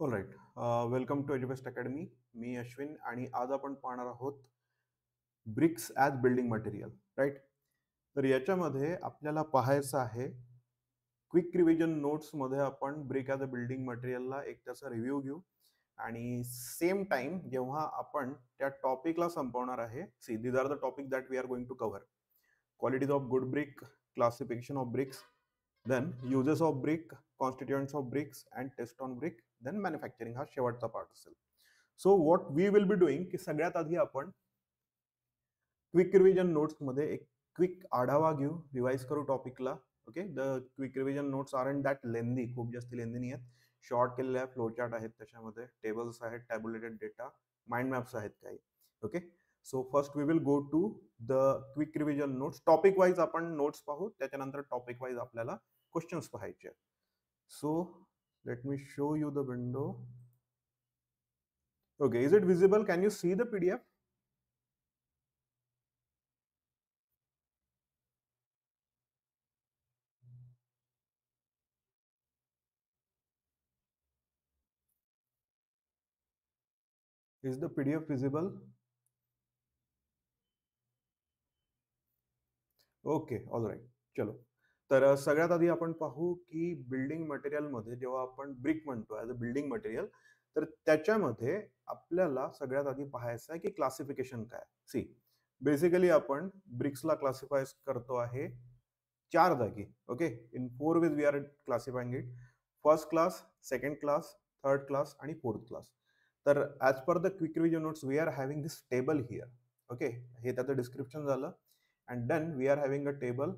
All right. Welcome to Edubest academy. मी अश्विन आणि आज आपण पाहणार आहोत bricks as building material. Right. तर याच्यामध्ये आपल्याला पाहायचं आहे क्विक रिव्हिजन नोट्समध्ये आपण ब्रिक ॲज अ बिल्डिंग मटेरियलला एक त्याचा रिव्ह्यू घेऊ आणि सेम टाइम जेव्हा आपण त्या टॉपिकला संपवणार आहे. See these are the topic that we are going to cover. Qualities of good brick, classification of bricks, then uses of brick, constituents of bricks and test on brick, then manufacturing हा शेवटचा part असेल. So what we will be doing की सगळ्यात आधी आपण quick revision नोट्समध्ये एक quick आढावा घेऊ, रिवाइज करू टॉपिकला. Okay, the quick revision notes are in that lengthy, खूप जास्त लेंदी नाही आहेत. शॉर्ट केलेले आहे, फ्लो चार्ट आहेत, त्याच्यामध्ये टेबल्स आहेत, टॅब्युलेटेड डेटा, माइंड मॅप्स आहेत काही. Okay, so first we will go to the quick revision notes. Topic wise आपण नोट्स पाहू, त्याच्यानंतर टॉपिक वाईज आपल्याला क्वेश्चन्स पाहायचे आहेत. So let me show you the window. Okay, is it visible? Can you see the PDF? Is the PDF visible? Okay, all right. चलो, तर सगळ्यात आधी आपण पाहू की बिल्डिंग मटेरियलमध्ये जेव्हा आपण ब्रिक म्हणतो ॲज अ बिल्डिंग मटेरियल, तर त्याच्यामध्ये आपल्याला सगळ्यात आधी पाहायचं आहे की क्लासिफिकेशन काय. सी, बेसिकली आपण ब्रिक्सला क्लासिफाय करतो आहे 4 जागी. Okay, in 4 ways we are classifying it. First class, second class, third class आणि फोर्थ क्लास. तर as per the quick revision notes we are having this table here. Okay, हे त्याचं description झालं. And then we are having a table.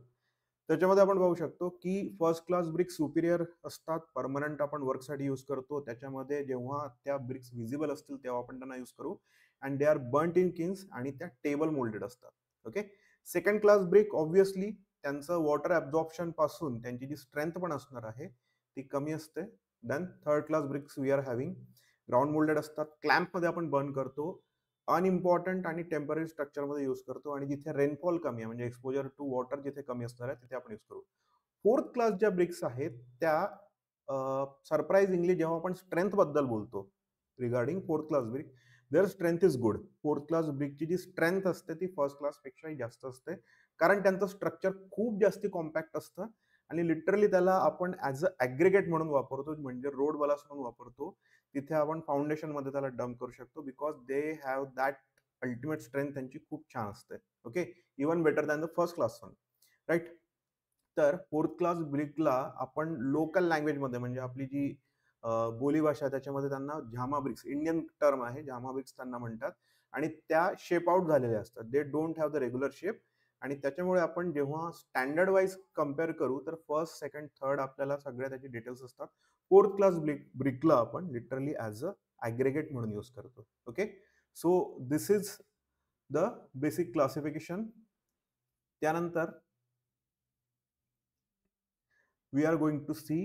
त्याच्यामध्ये आपण पाहू शकतो की फर्स्ट क्लास ब्रिक्स सुपिरियर असतात, परमनंट आपण वर्कसाठी यूज करतो. त्याच्यामध्ये जेव्हा त्या ब्रिक्स विजिबल असतील तेव्हा आपण त्यांना यूज करू. And they are burnt in Keynes आणि त्या टेबल मोल्डेड असतात. Okay, second class brick obviously त्यांचं वॉटर ॲब्झॉर्प्शन पासून त्यांची जी स्ट्रेंथ पण असणार आहे ती कमी असते. Then third class bricks we are having ground moulded असतात, क्लॅम्पमध्ये आपण बर्न करतो, अनइम्पॉर्टंट आणि टेम्पररी स्ट्रक्चरमध्ये यूज करतो आणि जिथे रेनफॉल कमी आहे म्हणजे एक्सपोजर टू वॉटर जिथे कमी असणार आहे तिथे आपण यूज करू. फोर्थ क्लास ज्या ब्रिक्स आहेत त्या सरप्राइझिंगली जेव्हा आपण स्ट्रेंथ बद्दल बोलतो regarding fourth class brick, there strength is good. Fourth class ब्रिकची जी स्ट्रेंथ असते ती फर्स्ट क्लासपेक्षाही जास्त असते, कारण त्यांचं स्ट्रक्चर खूप जास्ती कॉम्पॅक्ट असतं आणि लिटरली त्याला आपण ॲज अ ॲग्रिगेट म्हणून वापरतो, म्हणजे रोड बलास म्हणून वापरतो. तिथे आपण फाउंडेशन मध्ये त्याला डम्प करू शकतो because they have that ultimate strength त्यांची खूप छान असते. Okay, even better than the first class one. Right. तर फोर्थ क्लास ब्रिकला आपण लोकल लँग्वेजमध्ये म्हणजे आपली जी बोलीभाषा त्याच्यामध्ये त्यांना झामा ब्रिक्स, इंडियन टर्म आहे, झामा ब्रिक्स त्यांना म्हणतात. आणि त्या शेप आउट झालेल्या असतात, they don't have the regular shape. आणि त्याच्यामुळे आपण जेव्हा स्टँडर्ड वाईज कम्पेअर करू तर फर्स्ट, सेकंड, थर्ड आपल्याला सगळ्या त्याचे डिटेल्स असतात. फोर्थ क्लास ब्रिकला आपण लिटरली ॲज अ ॲग्रेगेट म्हणून यूज करतो. Okay, so this is the basic classification. त्यानंतर we are going to see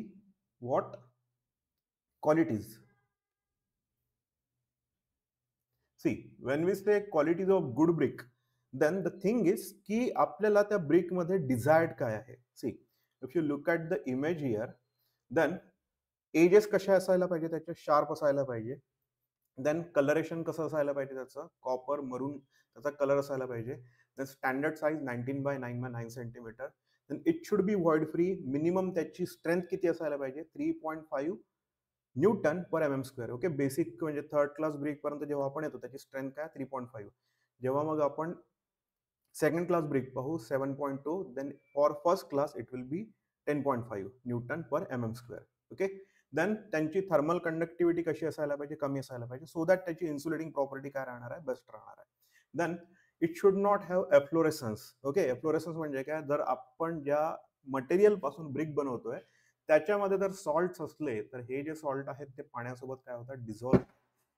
what qualities. See, when we say qualities of good brick, then the thing is की आपल्याला त्या brick मध्ये desired काय आहे. See, if you look at the image here, then edges कशा असायला पाहिजे, त्याच्या शार्प असायला पाहिजे. देन कलरेशन कसं असायला पाहिजे, त्याचं कॉपर मरून त्याचा कलर असायला पाहिजे. Then standard size 19x9x9 centimetre. Then it should be void free. Minimum त्याची स्ट्रेंथ किती असायला पाहिजे, 3.5 newton per M M square. Okay, basic म्हणजे थर्ड क्लास ब्रिक पर्यंत जेव्हा आपण येतो त्याची स्ट्रेंथ काय, 3.5. जेव्हा मग आपण सेकंड क्लास ब्रिक पाहू 7.2. Then for first class it will be 10.5 newton per M M square. Okay, then त्यांची थर्मल कंडक्टिव्हिटी कशी असायला पाहिजे, कमी असायला पाहिजे, सो दॅट त्याची इन्सुलेटिंग प्रॉपर्टी काय राहणार आहे, बेस्ट राहणार आहे. Then it should not have efflorescence. Okay, efflorescence म्हणजे काय, जर आपण ज्या मटेरियल पासून ब्रिक बनवतोय त्याच्यामध्ये जर सॉल्ट्स असले तर हे जे सॉल्ट आहेत ते पाण्यासोबत काय होतात, dissolve.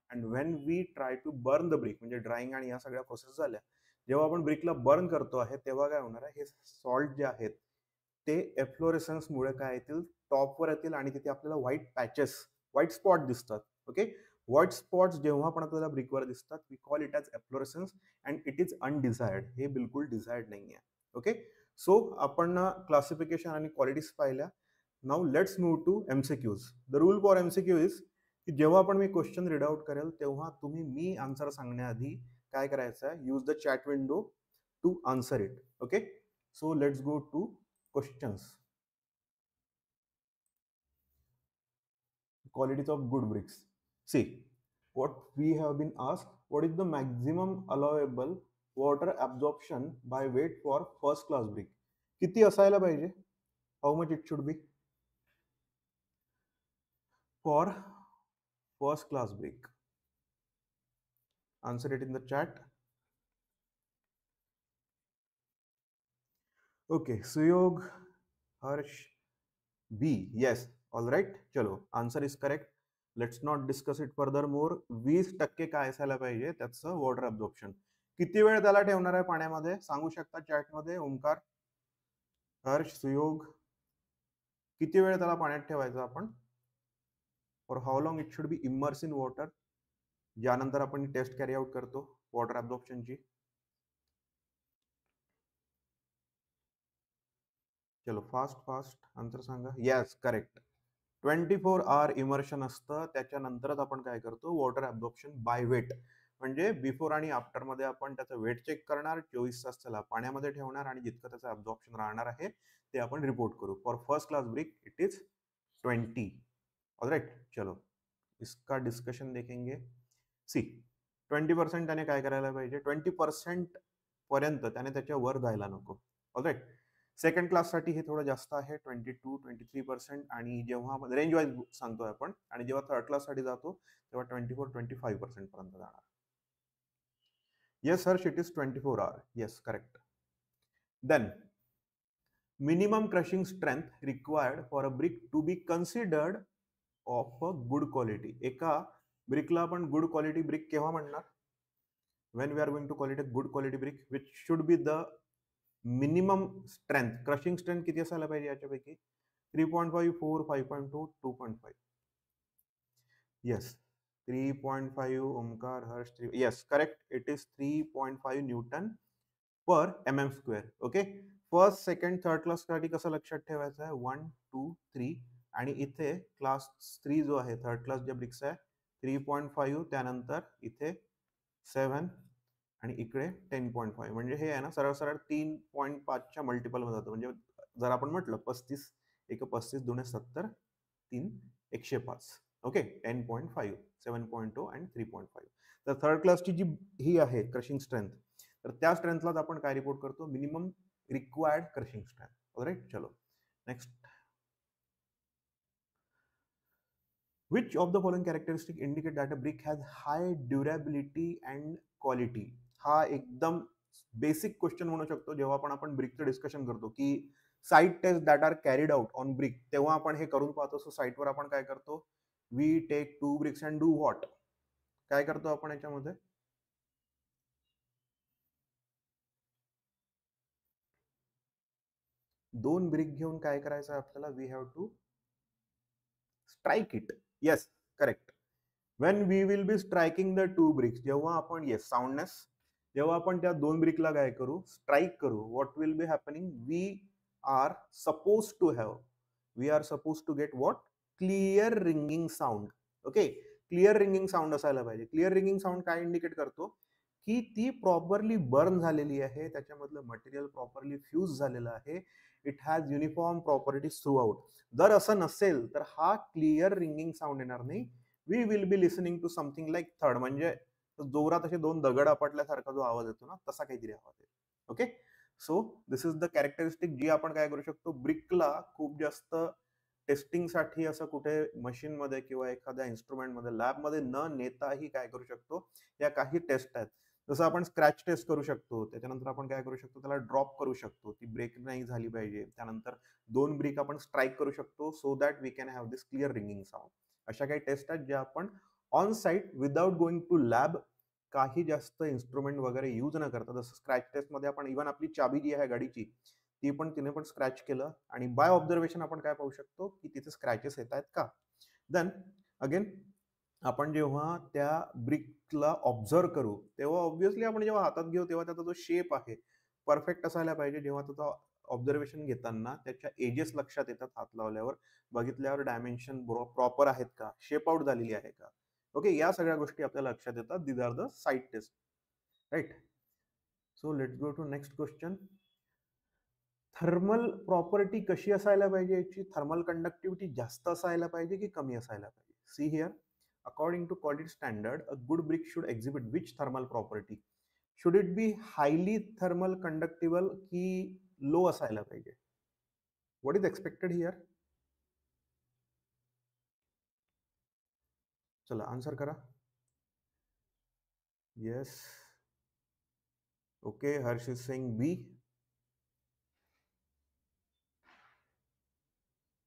And when we try to burn the brick म्हणजे ड्राईंग आणि या सगळ्या प्रोसेस झाल्या, जेव्हा आपण ब्रिकला बर्न करतो आहे तेव्हा काय होणार आहे, हे सॉल्ट जे आहेत ते एफ्लोरेसन्समुळे काय येतील, टॉपवर येतील आणि तिथे आपल्याला व्हाईट पॅचेस, व्हाईट स्पॉट दिसतात. ओके, व्हाईट स्पॉट्स जेव्हा पण आपल्याला ब्रिकवर दिसतात we call it as efflorescence and it is undesired. हे बिलकुल डिझायर्ड नाही आहे. ओके, सो आपण क्लासिफिकेशन आणि क्वालिटीज पाहिल्या. Now let's move to MCQs. The rule for MCQ is की जेव्हा पण मी क्वेश्चन रीड आउट करेल तेव्हा तुम्ही मी आन्सर सांगण्याआधी काय करायचं आहे, use the chat window to answer it. Okay, so let's go to questions. Qualities of good bricks. See, what we have been asked, what is the maximum allowable water absorption by weight for first class brick? किती असायला पाहिजे? How much it should be for first class brick? Answer it in the chat. Okay, Suyog, Harsh, B. Yes, all right. चलो, answer is correct. Let's not discuss it further more. 20% काय असायला पाहिजे त्याचं water absorption. किती वेळ त्याला ठेवणार आहे पाण्यामध्ये सांगू शकता चॅटमध्ये? ओमकार, हर्ष, सुयोग, किती वेळ त्याला पाण्यात ठेवायचं आपण? For how long it should B immerse in water, ज्यानंतर आपण टेस्ट कॅरी आउट करतो वॉटर अब्झॉर्प्शनची. चलो फास्ट फास्ट आन्सर सांगा. Yes, correct. 24 आवर इमर्शन असतं, त्याच्यानंतरच आपण काय करतो, वॉटर अब्झॉर्प्शन बाय वेट. म्हणजे बिफोर आणि आफ्टर मध्ये आपण त्याचं वेट चेक करणार, 24 तास त्याला पाण्यामध्ये ठेवणार आणि जितकं त्याचं अब्झॉर्प्शन राहणार आहे ते आपण रिपोर्ट करू. For first class brick it is 20. Alright, चलो इसका डिस्कशन देखेंगे. सी, 20% त्याने काय करायला पाहिजे, 20% पर्यंत त्याने त्याच्या वर जायला नको. ऑलराइट, सेकंड क्लाससाठी हे थोडं जास्त आहे, 22-23%. आणि जेव्हा रेंज वाईज सांगतोय आपण, आणि जेव्हा थर्ड क्लाससाठी जातो तेव्हा 24-25% पर्यंत जाणार. Yes sir, it is 24 hour. Yes, correct. Then minimum crushing strength required for a brick to be considered of a good quality. एका ब्रिकला आपण गुड क्वालिटी ब्रिक केव्हा म्हणणार? when we are going to call it a good quality brick, which should be the minimum strength. crushing strength किती असायला पाहिजे याच्यापैकी? 3.5, 4, 5.2, 2.5. yes, 3.5. Omkar, Harsh, yes, correct, it is 3.5 newton per mm square. Okay, first second third class साठी कसं लक्षात ठेवायचं आहे? 1, 2, 3. आणि इथे क्लास 3 जो आहे, थर्ड क्लास जे ब्रिक्स आहे 3.5, त्यानंतर इथे 7 आणि इकडे 10.5. म्हणजे हे आहे ना सरळ सरळ 3.5च्या मल्टिपल मध्ये जातं. म्हणजे जर आपण म्हटलं 35 एक 35 दुणे 70, 3 105. ओके, 10.5, 7.2 आणि 3.5. तर थर्ड क्लासची जी ही आहे क्रशिंग स्ट्रेंथ, तर त्या स्ट्रेंथलाच आपण काय रिपोर्ट करतो? Minimum required crushing strength. Alright, चलो next. Which of the following characteristic indicate that a brick has high durability and quality? हा एकदम बेसिक क्वेश्चन म्हणू शकतो जेव्हा आपण ब्रिकचं डिस्कशन करतो, की site test that are carried out on brick, तेव्हा आपण हे करून पाहतो. सो साइटवर आपण काय करतो? We take 2 bricks and do what? काय करतो आपण याच्यामध्ये? 2 ब्रिक घेऊन काय करायचं आपल्याला? We have to strike it. Yes, correct. when we will be striking the 2 bricks, जेव्हा आपण, येस, साऊंडनेस, जेव्हा आपण त्या 2 ब्रिकला काय करू? स्ट्राइक करू. What will be happening? We are suppose to have, we are suppose to get what? Clear ringing sound. Okay, clear ringing sound असायला पाहिजे. क्लिअर रिंगिंग साऊंड काय इंडिकेट करतो? की ती प्रॉपरली बर्न झालेली आहे, त्याच्यामधलं मटेरियल प्रॉपरली फ्यूज झालेलं आहे, it has uniform properties through out. जर असं नसेल तर हा क्लिअर रिंगिंग साऊंड येणार नाही. We will be listening to something like थर्ड, म्हणजे जोरात असे 2 दगड आपटल्यासारखा जो आवाज येतो ना, तसा काहीतरी आवाज येतो. Okay, so this is the characteristic जी आपण काय करू शकतो, ब्रिकला खूप जास्त टेस्टिंगसाठी असं कुठे मशीनमध्ये किंवा एखाद्या इन्स्ट्रुमेंटमध्ये लॅबमध्ये न नेताही काय करू शकतो, या काही टेस्ट आहेत. जसं आपण स्क्रॅच टेस्ट करू शकतो, त्याच्यानंतर आपण काय करू शकतो, त्याला ड्रॉप करू शकतो, ती ब्रेक नाही झाली पाहिजे. त्यानंतर 2 ब्रिक आपण स्ट्राईक करू शकतो, so that we can have this clear ringing sound. अशा काही टेस्ट आहेत ज्या आपण on site without going to lab, काही जास्त इन्स्ट्रुमेंट वगैरे यूज न करता, जसं स्क्रॅच टेस्ट मध्ये आपण इव्हन आपली चाबी जी आहे गाडीची, ती पण तिने पण स्क्रॅच केलं आणि बाय ऑब्झर्वेशन आपण काय पाहू शकतो की तिथे स्क्रॅचेस येत आहेत का. देन अगेन आपण जेव्हा त्या ब्रिकला ऑब्झर्व करू तेव्हा ऑब्व्हियसली आपण जेव्हा हातात घेऊ तेव्हा त्याचा जो शेप आहे परफेक्ट असायला पाहिजे. जेव्हा त्याचा ऑब्झर्वेशन घेताना त्याच्या एजेस लक्षात येतात हात लावल्यावर, बघितल्यावर डायमेन्शन प्रॉपर आहेत का, शेप आउट झालेली आहे का. ओके, या सगळ्या गोष्टी आपल्याला लक्षात येतात. These are the site test, right. So let's go to next question. Thermal property कशी असायला पाहिजे याची? थर्मल कंडक्टिव्हिटी जास्त असायला पाहिजे की कमी असायला पाहिजे? See here, according to quality standard a good brick should exhibit which thermal property? Should it be highly thermal conductible की लो असायला पाहिजे? What is expected here? चला आन्सर करा. Yes, okay, Harsh is saying B.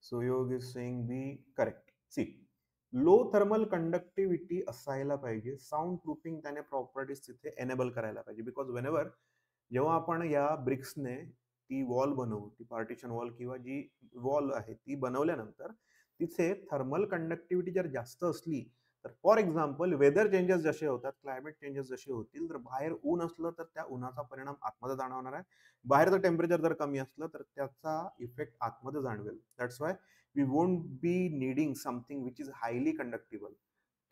Suyog is saying B. Correct. C, low thermal conductivity असायला पाहिजे. Sound proofing त्याने properties तिथे enable करायला पाहिजे. बिकॉज वेनेवर जेव्हा आपण या ब्रिक्सने ती वॉल बनवू, ती पार्टिशन वॉल किंवा जी वॉल आहे ती बनवल्यानंतर तिथे थर्मल कंडक्टिव्हिटी जर जास्त असली तर, फॉर एक्झाम्पल वेदर चेंजेस जसे होतात, क्लायमेट चेंजेस जसे होतील, तर बाहेर ऊन असलं तर त्या उन्हाचा परिणाम आतमध्ये जाणवणार आहे. बाहेरचं टेम्परेचर जर कमी असलं तर त्याचा इफेक्ट आतमध्ये जाणवेल. That's why we won't be needing something which is highly conductible.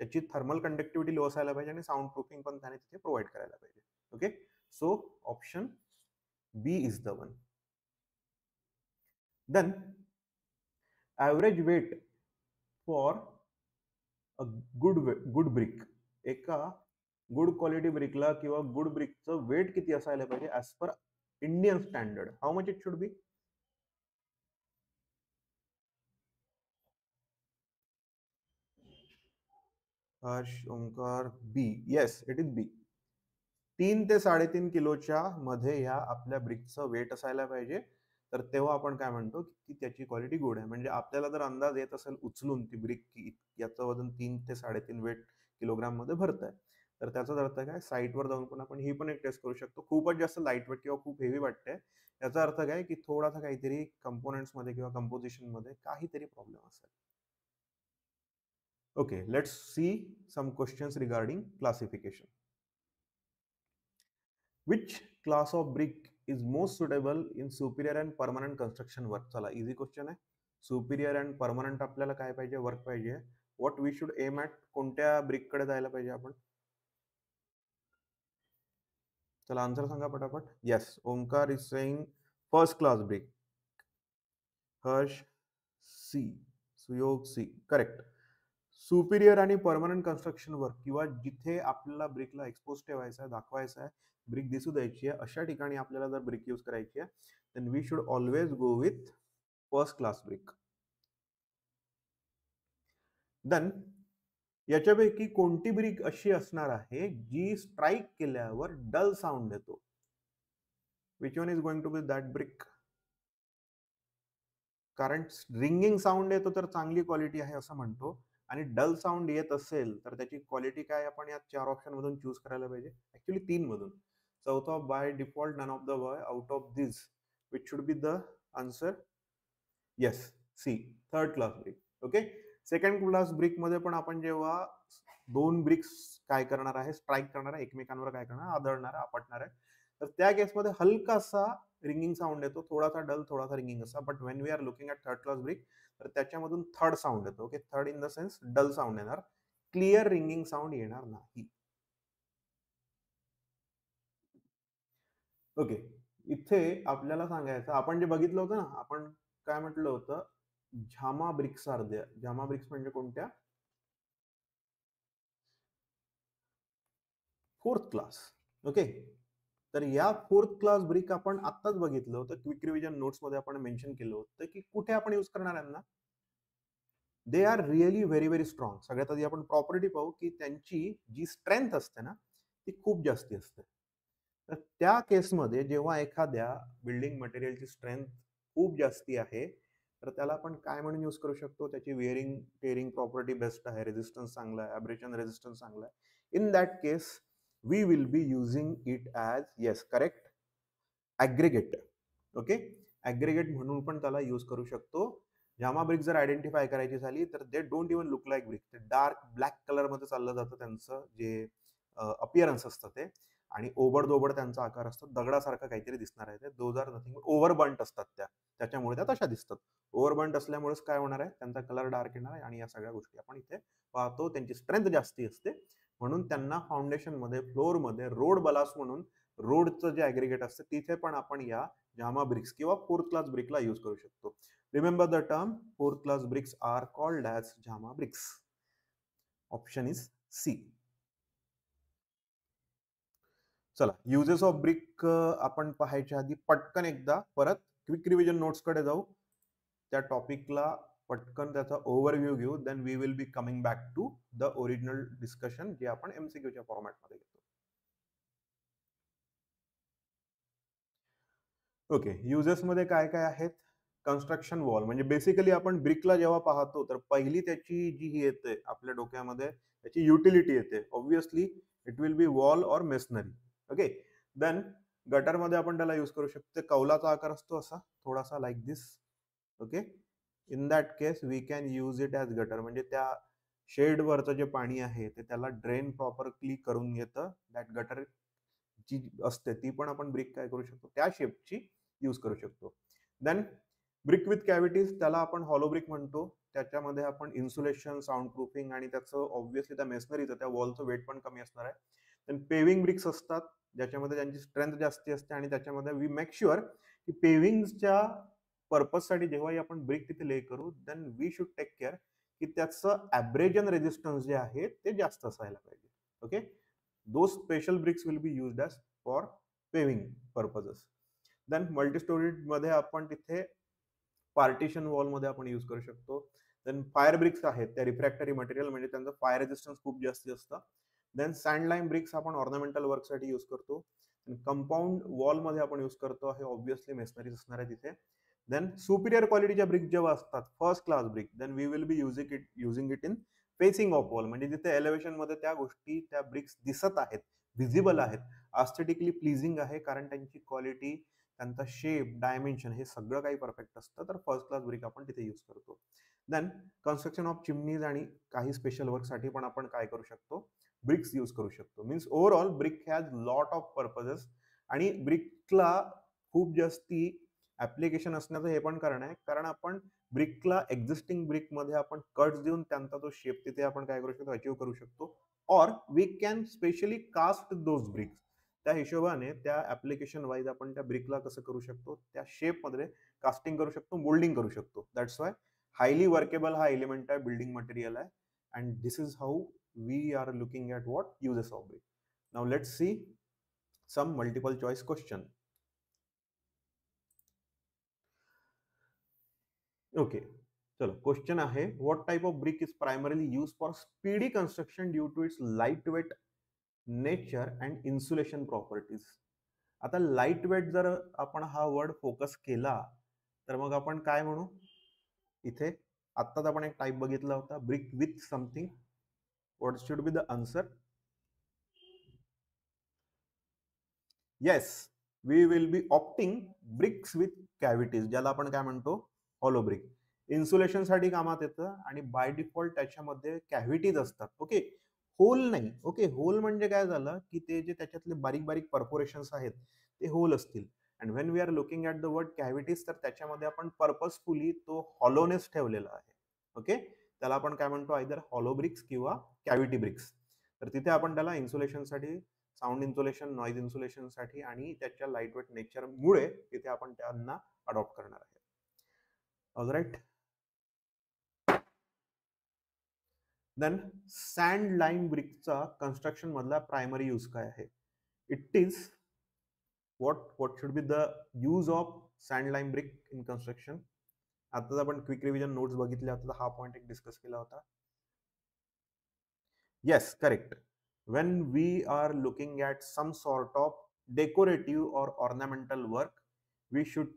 त्याची थर्मल कंडक्टिव्हिटी लो असायला पाहिजे आणि साऊंड प्रूफिंग पण त्याने तिथे प्रोव्हाइड करायला पाहिजे. Okay, so option B is the one. Then average weight for a good brick. एका गुड क्वालिटी ब्रिकला किंवा गुड ब्रिकचं वेट किती असायला पाहिजे as per Indian standard? How much it should be? Harsh, Omkar, B. Yes, it is B. 3 ते 3.5 किलोच्या मध्ये ह्या आपल्या ब्रिकचं वेट असायला पाहिजे. तर तेव्हा आपण काय म्हणतो की त्याची क्वालिटी गुड आहे. म्हणजे आपल्याला जर अंदाज येत असेल उचलून ती ब्रिक की याचं वजन 3 ते 3.5 वेट किलोग्राम मध्ये भरत आहे, तर त्याचाच अर्थ काय, साईटवर जाऊन पण आपण ही पण एक टेस्ट करू शकतो. खूपच जास्त लाईट वेट किंवा खूप हेवी वाटते, याचा अर्थ काय की थोडासा काहीतरी कंपोनेंट्स मध्ये किंवा कंपोजिशन मध्ये काहीतरी प्रॉब्लेम असेल. Okay, let's see some questions regarding classification. Which class of brick is most suitable in superior and permanent construction work? चला, इझी क्वेश्चन आहे. सुपिरियर अँड परमनंट आपल्याला काय पाहिजे, वर्क पाहिजे. What we should aim at, कोणत्या brick कडे जायला पाहिजे आपण? चला आन्सर सांगा पटापट. Yes, Omkar is saying first class brick. Harsh C, Suyog C. Correct. Superior आणि परमनंट कन्स्ट्रक्शन वर्क किंवा जिथे आपल्याला ब्रिकला एक्सपोज ठेवायचा आहे, दाखवायचा आहे, ब्रिक दिसू द्यायची आहे, अशा ठिकाणी आपल्याला जर ब्रिक यूज करायची आहे, then we should always go with first class brick. Then याच्यापैकी कोणती ब्रिक अशी असणार आहे जी स्ट्राईक केल्यावर डल साऊंड येतो? Which one is going to be that brick? कारण रिंगिंग साऊंड येतो तर चांगली क्वालिटी आहे असं म्हणतो, आणि डल साऊंड येत असेल तर त्याची क्वालिटी काय आपण या 4 ऑप्शन मधून चूज करायला पाहिजे? ऍक्च्युली 3 मधून. चौथा, by default none of the out of this which should be the answer? Yes, C, third class brick. Okay, second class brick मध्ये पण आपण जेव्हा 2 ब्रिक्स काय करणार आहे, स्ट्राईक करणार आहे, एकमेकांवर काय करणार, आदळणार, आपटणार आहे, तर त्या केसमध्ये हलकासा रिंगिंग साऊंड येतो, थोडासा डल, थोडासा रिंगिंग असा. But when we are looking at third class brick, तर त्याच्यामधून थर्ड साऊंड येतो. ओके, थर्ड in the sense dull sound येणार, क्लिअर रिंगिंग साऊंड येणार नाही. ओके, इथे आपल्याला सांगायचं, आपण जे बघितलं होतं ना, आपण काय म्हटलं होतं, झामा ब्रिक्स आर देअर. झामा ब्रिक्स म्हणजे कोणत्या? Fourth class. ओके, तर या फोर्थ क्लास ब्रिक आपण आत्ताच बघितलं होतं, क्विक रिव्हिजन नोट्स मध्ये आपण मेन्शन केलं होतं की कुठे आपण यूज करणार आहे ना. They are really very very strong. सगळ्यात आधी आपण प्रॉपर्टी पाहू की त्यांची जी स्ट्रेंथ असते ना ती खूप जास्ती असते. तर त्या केसमध्ये जेव्हा एखाद्या बिल्डिंग मटेरियलची स्ट्रेंथ खूप जास्ती आहे, तर त्याला आपण काय म्हणून यूज करू शकतो? त्याची वेअरिंग टेअरिंग प्रॉपर्टी बेस्ट आहे, रेजिस्टन्स चांगला आहे, अब्रेशन रेजिस्टन्स चांगला आहे. In that case we will be using it as, yes correct, aggregate. Okay, aggregate म्हणून पण त्याला यूज करू शकतो. जामा ब्रिक जर आयडेंटिफाय करायची झाली तर they don't even look like brick. ते डार्क ब्लॅक कलर मध्ये चाललं जातं त्यांचं जे अपिअरन्स असतं ते, आणि ओबड-दोबड त्यांचा आकार असतो. दगडासारखं काहीतरी दिसणार आहे ते. दोज आर नथिंग बट ओव्हरबर्न्ट असतात त्या. त्याच्यामुळे त्या तशा दिसतात. ओव्हरबर्न्ट असल्यामुळेच काय होणार आहे, त्यांचा कलर डार्क येणार आहे आणि या सगळ्या गोष्टी आपण इथे पाहतो. त्यांची स्ट्रेंथ जास्ती असते म्हणून त्यांना फाउंडेशनमध्ये, फ्लोअरमध्ये रोड बलास म्हणून रोडचं जे ॲग्रिगेट असतं तिथे पण आपण या जामा ब्रिक्स किंवा फोर्थ क्लास ब्रिकला यूज करू शकतो. Remember the term fourth class bricks are called as jhama bricks. Option is C. चला, युजेस ऑफ ब्रिक आपण पाहायच्या आधी पटकन एकदा परत क्विक रिव्हिजन नोट्सकडे जाऊ. त्या टॉपिकला पटकन त्याचा ओव्हरव्ह्यू घेऊ. Then we will be coming back to the original discussion जे आपण MCQच्या फॉर्मॅटमध्ये घेतो. ओके, युजेस मध्ये काय काय आहेत? कन्स्ट्रक्शन वॉल म्हणजे बेसिकली आपण ब्रिकला जेव्हा पाहतो तर पहिली त्याची जी ही येते आपल्या डोक्यामध्ये त्याची युटिलिटी येते. Obviously it will be wall or masonry. Okay, then गटरमध्ये आपण त्याला यूज करू शकतो. कौलाचा आकार असतो असा थोडासा like this. Okay, in that case we can use it as gutter. म्हणजे त्या शेडवरचं जे पाणी आहे ते त्याला ड्रेन प्रॉपरली करून घेतं. दॅट गटर जी असते ती पण आपण ब्रिक काय करू शकतो, त्या शेपची यूज करू शकतो. देन ब्रिक विथ कॅव्हिटीज, त्याला आपण हॉलो ब्रिक म्हणतो. त्याच्यामध्ये आपण इन्सुलेशन, साऊंड प्रूफिंग आणि त्याचं ऑब्व्हियसली त्या मेसनरीचं त्या वॉलचं वेट पण कमी असणार आहे. देन पेविंग ब्रिक्स असतात ज्याच्यामध्ये त्यांची स्ट्रेंथ जास्ती असते आणि त्याच्यामध्ये वी मेक शुअर की पेविंगच्या पर्पजसाठी जेव्हाही आपण ब्रिक तिथे ले करू then we should take care की त्याचं ॲब्रेजन रेजिस्टन्स जे आहे ते जास्त असायला पाहिजे. Okay, those special bricks will be used as for paving purposes. Then multi-storied मध्ये आपण तिथे पार्टिशन वॉल मध्ये आपण यूज करू शकतो. देन फायर ब्रिक्स आहेत त्या रिफ्रॅक्टरी मटेरियल म्हणजे त्यांचं फायर रेजिस्टन्स खूप जास्ती असतं. देन सँड लाईम ब्रिक्स आपण ऑर्नामेंटल वर्कसाठी यूज करतो. कंपाऊंड वॉल मध्ये आपण यूज करतो हे ऑब्व्हियसली मेसनरीज असणार आहे तिथे. देन सुपिरियर क्वालिटीच्या ब्रिक जेव्हा असतात first class brick then we will be using it in facing of wall. म्हणजे जिथे एलिव्हेशन मध्ये त्या गोष्टी त्या ब्रिक्स दिसत आहेत, व्हिजिबल आहेत, आस्थेटिकली प्लीजिंग आहे कारण त्यांची क्वालिटी, त्यांचा शेप, डायमेन्शन हे सगळं काही परफेक्ट असतं. तर फर्स्ट क्लास ब्रिक आपण तिथे यूज करतो. देन कन्स्ट्रक्शन ऑफ चिमनीज आणि काही स्पेशल वर्कसाठी पण आपण काय करू शकतो, ब्रिक्स यूज करू शकतो. Means overall brick has lot of purposes आणि ब्रिकला खूप जास्ती ऍप्लिकेशन असण्याचं हे पण कारण आहे कारण आपण ब्रिकला एक्झिस्टिंग ब्रिकमध्ये आपण कट्स देऊन त्यांचा तो शेप तिथे आपण काय करू शकतो, अचीव्ह करू शकतो. Or we can specially cast those bricks. त्या हिशोबाने त्या ऍप्लिकेशन वाईज आपण त्या ब्रिकला कसं करू शकतो, त्या शेपमध्ये कास्टिंग करू शकतो, मोल्डिंग करू शकतो. दॅट्स वाय हायली वर्केबल हा एलिमेंट आहे, बिल्डिंग मटेरियल आहे. And this is how we are looking at what uses of brick. Now let's see some multiple choice question. Okay, चलो क्वेश्चन आहे what type of brick is primarily use for speedy construction due to its light weight nature and insulation properties. आता light weight जर आपण हा word focus केला तर मग आपण काय म्हणू, इथे आत्ताच आपण एक टाईप बघितला होता brick with something. What should be the answer? Yes, we will be opting bricks with cavities, ज्याला आपण काय म्हणतो हॉलो ब्रिक. इन्सुलेशन साठी कामात येतं आणि बाय डिफॉल्ट त्याच्यामध्ये कॅव्हिटीज असतात. ओके, होल नाही. ओके, होल म्हणजे काय झालं की ते जे त्याच्यातले बारीक बारीक परफोरेशन्स आहेत ते होल असतील. And when we are looking at the word cavities तर त्याच्यामध्ये आपण पर्पजफुली तो हॉलोनेस ठेवलेला आहे. ओके, त्याला आपण काय म्हणतो आयदर हॉलो ब्रिक्स किंवा कॅव्हिटी ब्रिक्स. तर तिथे आपण त्याला इन्सुलेशनसाठी, साऊंड इन्सुलेशन, नॉईज इन्सुलेशनसाठी आणि त्याच्या लाईट वेट नेचरमुळे तिथे आपण त्यांना अडॉप्ट करणार आहे. ऑलराईट. देन सँड लाईम ब्रिकचा कन्स्ट्रक्शन मधला प्रायमरी यूज काय आहे? It is what should be the use of sand lime brick in construction? आता आपण क्विक रिव्हिजन नोट्स बघितल्या होत्या, हा पॉइंट एक डिस्कस केला होता. Yes, correct. when we are looking at some sort of decorative or ornamental work we should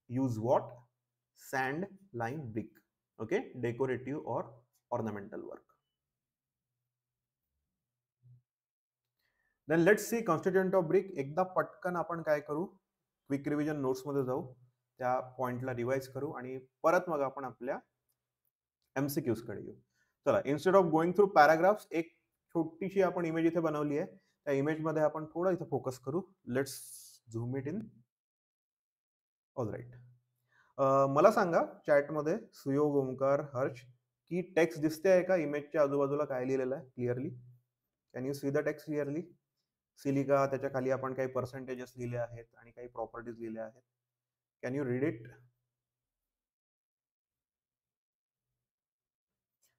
use what? Sand lime brick. Okay, decorative or ornamental work. Then let's see constituent of brick. एकदा पटकन आपण काय करू, quick revision notes मध्ये जाऊ, त्या पॉइंटला revise करू आणि परत मग आपण आपल्या MCQs कडे येऊ. चला, instead of going through paragraphs एक छोटीशी आपण इमेज इथे बनवली आहे. त्या इमेजमध्ये आपण थोडं इथे फोकस करू. Let's zoom it in. All right. मला सांगा चॅटमध्ये सुयोग, ओमकार, हर्ष, की टेक्स्ट दिसते आहे का इमेजच्या आजूबाजूला काय लिहिलेलं आहे clearly? Can you see the text clearly? Silica, त्याच्या खाली आपण काही पर्सेंटेजेस लिहिले आहेत आणि काही प्रॉपर्टीज लिहिल्या आहेत. Can you read it?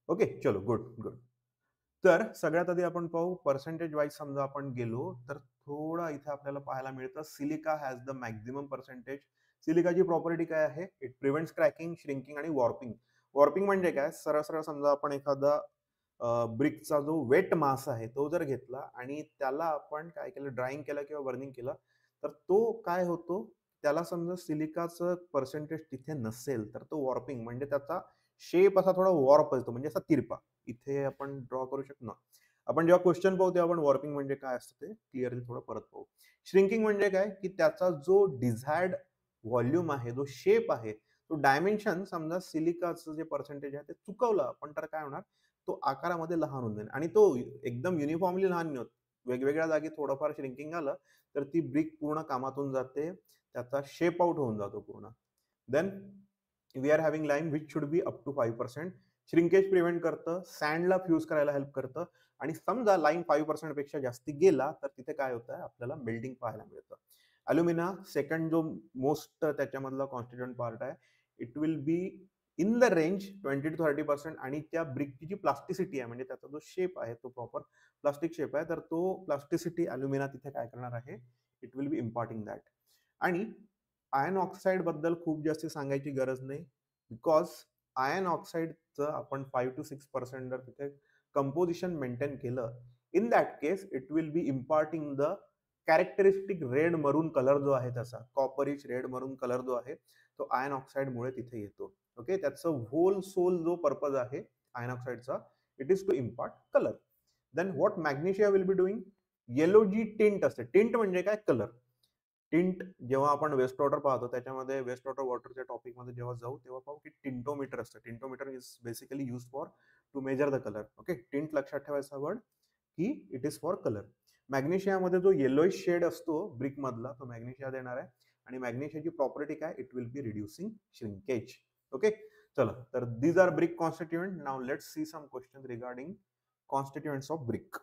Okay, चलो, गुड गुड. तर सगळ्यात आधी आपण पाहू पर्सेंटेज वाईज. समजा आपण गेलो तर थोडा इथे आपल्याला पाहायला मिळतं silica has the maximum percentage. सिलिकाची प्रॉपर्टी काय आहे? इट प्रिव्हेंट्स क्रॅकिंग, श्रिंकिंग आणि वॉर्पिंग. वॉर्पिंग म्हणजे काय? सरळ सरळ समजा आपण एखादा ब्रिकचा जो वेट मास आहे तो जर घेतला आणि त्याला आपण काय केलं, ड्राईंग केलं किंवा बर्निंग केलं, तर तो काय होतो, त्याला समजा सिलिकाचं पर्सेंटेज तिथे नसेल तर तो वॉर्पिंग म्हणजे त्याचा शेप असा थोडा वॉर्प असतो, म्हणजे असा तिरपा. इथे आपण ड्रॉ करू शकतो. आपण जेव्हा क्वेश्चन पाहू तेव्हा आपण वॉर्पिंग म्हणजे काय असतं ते क्लिअरली थोडं परत पाहू. श्रिंकिंग म्हणजे काय, की त्याचा जो डिझायर्ड व्हॉल्यूम आहे, जो शेप आहे, तो डायमेन्शन समजा सिलिकाचं जे पर्सेंटेज आहे ते चुकवलं आपण तर काय होणार, तो आकारामध्ये लहान होऊन जाईल. आणि तो एकदम युनिफॉर्मली लहान नाही होत. वेगवेगळ्या जागी थोडंफार श्रिंकिंग आलं तर ती ब्रिक पूर्ण कामातून जाते, त्याचा शेप आउट होऊन जातो पूर्ण. Then we are having lime which should be up to 5%. Shrinkage prevent करतं, सँडला फ्यूज करायला हेल्प करतं. आणि समजा लाईन 5% पेक्षा जास्ती गेला तर तिथे काय होतं, आपल्याला मेल्टिंग पाहायला मिळतं. अल्युमिना सेकंड जो मोस्ट त्याच्यामधला कॉन्स्टिट्युएंट पार्ट आहे, it will be in the range 20 to 30%. आणि त्या ब्रिकची जी प्लास्टिसिटी आहे, म्हणजे त्याचा जो शेप आहे तो प्रॉपर प्लास्टिक शेप आहे, तर तो प्लास्टिसिटी अल्युमिना तिथे काय करणार आहे, it will B imparting that. आणि आयर्न ऑक्साईड बद्दल खूप जास्त सांगायची गरज नाही, बिकॉज आयर्न ऑक्साईडचं आपण 5 to 6% जर तिथे कंपोजिशन मेंटेन केलं, in that case it will B imparting the characteristic red मरून कलर जो आहे त्याचा, कॉपरिश रेड मरून कलर जो आहे तो आयर्न ऑक्साईडमुळे तिथे येतो. ओके, त्याचं होल सोल जो पर्पज आहे आयर्न ऑक्साईडचा, it is to impart colour. Then what magnesia will be doing? Yellow जी टिंट असते, टिंट म्हणजे काय, कलर. टिंट जेव्हा आपण वेस्ट वॉटर पाहतो त्याच्यामध्ये वेस्ट वॉटर वॉटरच्या टॉपिकमध्ये जेव्हा जाऊ तेव्हा पाहू की टिंटोमीटर असतं. Tintometer is basically use for to measure the colour. Okay, tint लक्षात ठेवायचा वर्ड की इट इज फॉर कलर. मॅग्नेशियामध्ये जो येलोइश शेड असतो ब्रिक मधला तो मॅग्नेशिया देणार आहे. आणि मॅग्नेशियाची प्रॉपर्टी काय, it will be reducing shrinkage. Okay, चला, तर these are brick constituent. Now let's see some question regarding constituents of brick.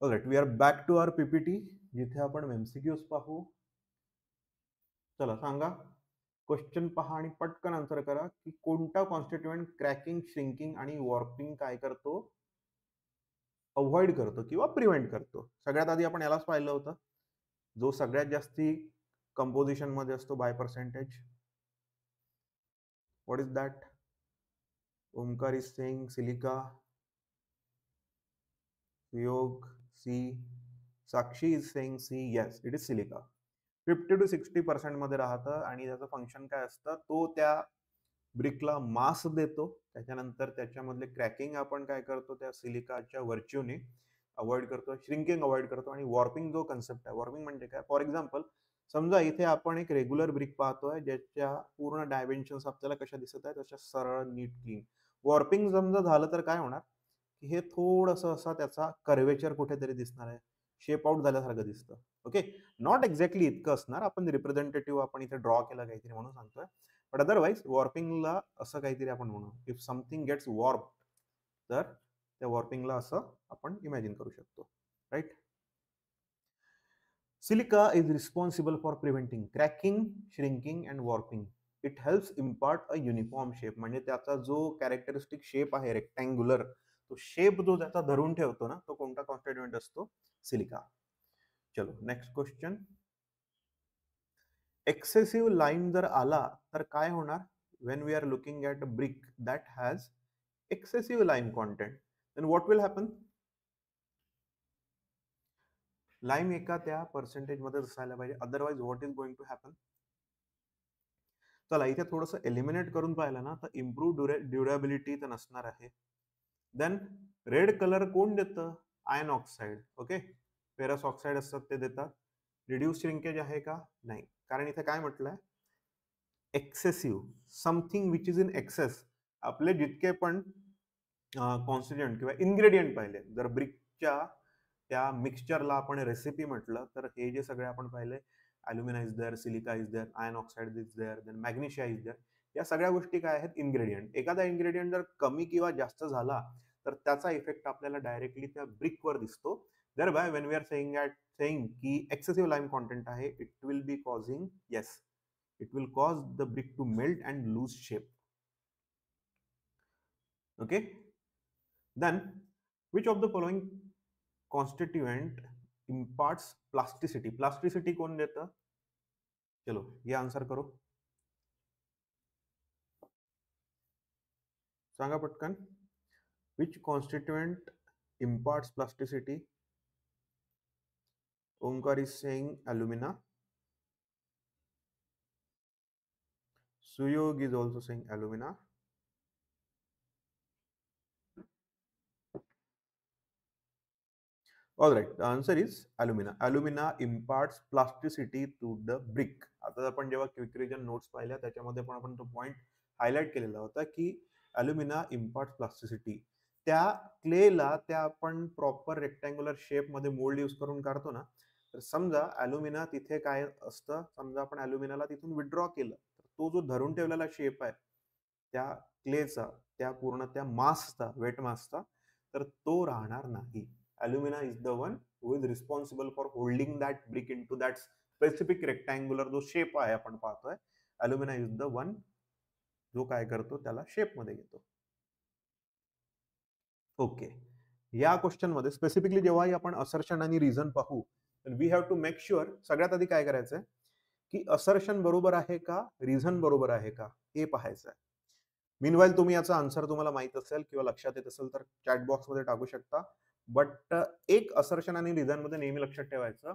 Alright, we are back to our PPT जिथे आपण एमसीक्यूज पाहू. चला सांगा, क्वेश्चन पहा आणि पटकन आन्सर करा की कोणता कॉन्स्टिट्युएंट क्रॅकिंग, श्रिंकिंग आणि वॉर्पिंग काय करतो, अवॉइड करतो किंवा प्रिव्हेंट करतो. सगळ्यात आधी आपण यालाच पाहिलं होतं, जो सगळ्यात जास्ती कंपोजिशन मध्ये असतो by percentage. What is that? Omkar is saying silica. Yog C. Sakshi is saying C. Yes, it is silica. 50 to 60% मध्ये राहतं आणि त्याचं फंक्शन काय असतं, तो त्या ब्रिकला मास देतो. त्याच्यानंतर त्याच्यामधले क्रॅकिंग आपण काय करतो, त्या सिलिकाच्या वर्च्यूने अवॉइड करतो, श्रिंकिंग अवॉइड करतो. आणि वॉर्पिंग जो कन्सेप्ट आहे, वॉर्पिंग म्हणजे काय, फॉर एक्झाम्पल समजा इथे आपण एक रेग्युलर ब्रिक पाहतोय ज्याच्या पूर्ण डायमेन्शन्स आपल्याला कशा दिसत आहेत, तशा सरळ, नीट, क्लीन. वॉर्पिंग समजा झालं तर काय होणार, की हे थोडंसं असा त्याचा कर्वेचर कुठेतरी दिसणार आहे, शेप आउट झाल्यासारखं दिसतं. ओके, नॉट एक्झॅक्टली इतकं असणार, आपण रिप्रेझेंटेटिव्ह आपण इथे ड्रॉ केलं काहीतरी म्हणून सांगतोय. बट अदरवाईज वॉर्पिंगला असं काहीतरी आपण म्हणू, इफ समथिंग गेट्स वॉर्प, तर त्या वॉर्पिंगला असं आपण इमॅजिन करू शकतो. Right? Silica is responsible for preventing cracking, shrinking and warping. It helps impart a uniform shape. म्हणजे त्याचा जो कॅरेक्टरिस्टिक शेप आहे रेक्टँग्युलर, तो शेप जो त्याचा धरून ठेवतो ना, तो कोणता कॉन्स्टिट्युएंट असतो? सिलिका. चलो नेक्स्ट क्वेश्चन. एक्सेसिव्ह लाईम जर आला तर काय होणार? When we are looking at a brick that has excessive lime content, then what will happen? Lime एका त्या पर्सेंटेज मध्ये असायला पाहिजे, otherwise what is going to happen? चला इथे थोडंसं एलिमिनेट करून पाहिलं ना, तर इम्प्रूव्ह ड्युरेबिलिटी तर नसणार आहे. देन रेड कलर कोण देतं? Iron oxide. Okay, ferrous oxide असतात ते देतात. रिड्यूस श्रिंकेज आहे का? नाही, कारण इथे काय म्हटलंय, excessive, something which is in excess. आपले जितके पण कॉन्स्टिट्युएंट किंवा इन्ग्रेडियंट पाहिले, जर ब्रिकच्या त्या मिक्सचरला आपण रेसिपी म्हटलं तर हे जे सगळे आपण पाहिले, alumina is there, silica is there, iron oxide is there, then magnesia is there, या सगळ्या गोष्टी काय आहेत, इन्ग्रेडियंट. एखादा इन्ग्रेडियंट जर कमी किंवा जास्त झाला तर त्याचा इफेक्ट आपल्याला डायरेक्टली त्या ब्रिकवर दिसतो. Thereby, when we are saying की excessive lime content आहे, it will be causing, yes, it will cause the brick to melt and lose shape. Okay. Then, which of the following constituent imparts plasticity? Plasticity कौन देता? चलो ये answer करो, सांगा पटकन. Which constituent imparts plasticity? Omkar is saying alumina. Suyog is also saying alumina. All right, the answer is alumina. Alumina imparts plasticity to the brick. आता आपण जेव्हा quick revision notes पाहिल्या त्याच्यामध्ये पण आपण तो पॉइंट हायलाइट केलेला होता की अल्युमिना इम्पार्ट्स प्लास्टिसिटी. त्या क्लेला त्या आपण प्रॉपर रेक्टँग्युलर शेप मध्ये मोल्ड यूज करून काढतो ना, तर समजा अल्युमिना तिथे काय असतं, समजा आपण अल्युमिनाला तिथून विड्रॉ केलं तर तो जो धरून ठेवलेला शेप आहे त्या क्लेचा, त्या पूर्ण त्या मासचा, वेट मासचा, तर तो राहणार नाही. Alumina is the one who is responsible for holding that brick into that specific rectangular जो शेप आहे आपण पाहतोय. Alumina is the one जो काय करतो त्याला शेप मध्ये घेतो. ओके. या क्वेश्चन मध्ये स्पेसिफिकली जेव्हाही आपण असर्शन आणि रिझन पाहू, we have to make sure, सगळ्यात आधी काय करायचंय की असर्शन बरोबर आहे का, रिझन बरोबर आहे का, हे पाहायचं आहे. मीनवाईल तुम्ही याचा आन्सर तुम्हाला माहित असेल किंवा लक्षात येत असेल तर चॅट बॉक्स मध्ये टाकू शकता. बट एक असर्शन आणि रिझन मध्ये नेहमी लक्षात ठेवायचं,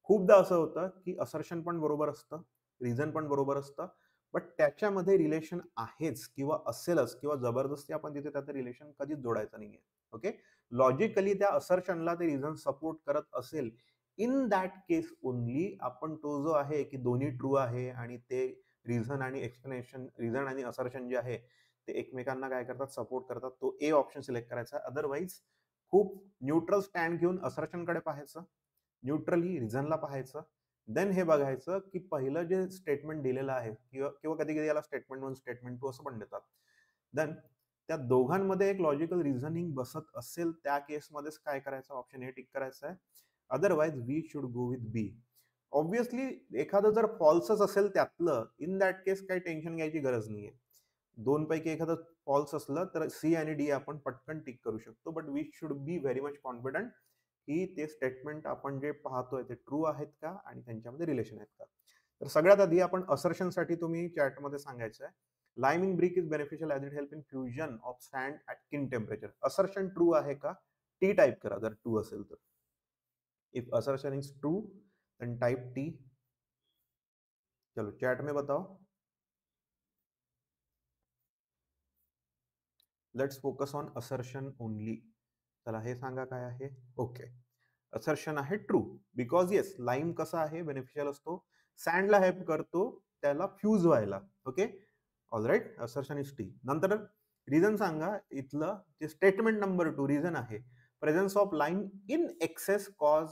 खूपदा असं होतं की असर्शन पण बरोबर असतं, रिझन पण बरोबर असतं, बट त्याच्यामध्ये रिलेशन आहेच किंवा असेलच किंवा जबरदस्ती आपण तिथे त्याचं रिलेशन कधीच जोडायचं नाहीये. ओके. लॉजिकली त्या असर्शनला ते रिझन सपोर्ट करत असेल, इन दॅट केस ओनली आपण तो जो आहे की दोन्ही ट्रू आहे आणि ते रिझन आणि एक्सप्लेनेशन, रिझन आणि असर्शन जे आहे ते एकमेकांना काय करतात, सपोर्ट करतात, तो ए ऑप्शन सिलेक्ट करायचा. अदरवाईज खूप न्यूट्रल स्टँड घेऊन असर्शनकडे पाहायचं, न्यूट्रली रिझनला पाहायचं, देन हे बघायचं की पहिलं जे स्टेटमेंट दिलेलं आहे किंवा कधी कधी याला स्टेटमेंट 1 स्टेटमेंट 2 असं पण देतात, देन त्या दोघांमध्ये एक लॉजिकल रिझनिंग बसत असेल त्या केसमध्येच काय करायचं, ऑप्शन ए टिक करायचं आहे. Otherwise we should go with B. Obviously एखादं जर फॉल्सच असेल त्यातलं, इन दॅट केस काही टेन्शन घ्यायची गरज नाहीये. दोन पैकी एखादं फॉल्स असलं तर सी आणि डी आपण पटकन टिक करू शकतो. But we should be very much confident की ते स्टेटमेंट आपण जे पाहतोय ते ट्रू आहेत का आणि त्यांच्यामध्ये रिलेशन आहेत का. तर सगळ्यात आधी आपण असर्शन साठी तुम्ही चॅटमध्ये सांगायचं आहे, liming brick is beneficial as it help in fusion of sand at kiln temperature. Assertion true आहे का, टी टाईप करा जर ट्रू असेल तर. If assertion is true then type T. चलो चैट में बताओ. Let's focus on assertion only. चला हे सांगा काय आहे. ओके. असर्शन आहे ट्रू बिकॉज येस, लाईम कसा आहे, बेनिफिशियल असतो, सँडला हेल्प करतो त्याला फ्यूज व्हायला. Okay. Alright, assertion is T. नंतर रिझन सांगा. इथलं जे स्टेटमेंट नंबर 2 रिझन आहे, presence of lime in excess cause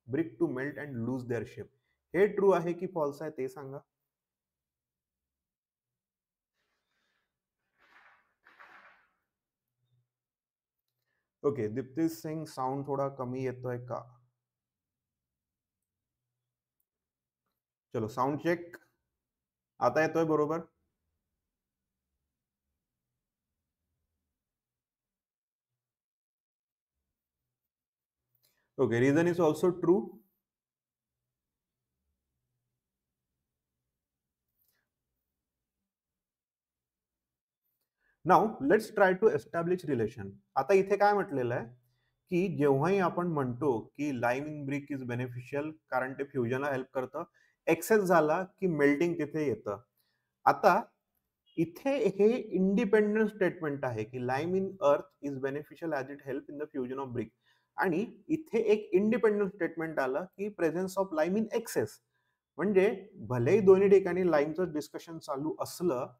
brick to melt and lose their shape. हे ट्रू आहे की फॉल्स आहे ते सांगा. ओके. दीप्ती सिंग, साऊंड थोडा कमी येतोय का. चलो साऊंड चेक. आता येतोय बरोबर. Okay. Reason is also true. Now let's try to establish relation. आता इथे काय म्हटलेलं आहे की जेव्हाही आपण म्हणतो की लाइमिंग ब्रिक इज बेनिफिशियल कारण ते फ्युजनला हेल्प करतं, एक्सेस झाला की मेल्टिंग तिथे येतं. आता इथे हे इंडिपेंडंट स्टेटमेंट आहे की lime in earth is beneficial as it help in the fusion of brick. आणि इथे एक इंडिपेंडंट स्टेटमेंट आलं की presence of lime in excess. म्हणजे भलेही दोन्ही ठिकाणी लाईमचं डिस्कशन चालू असलं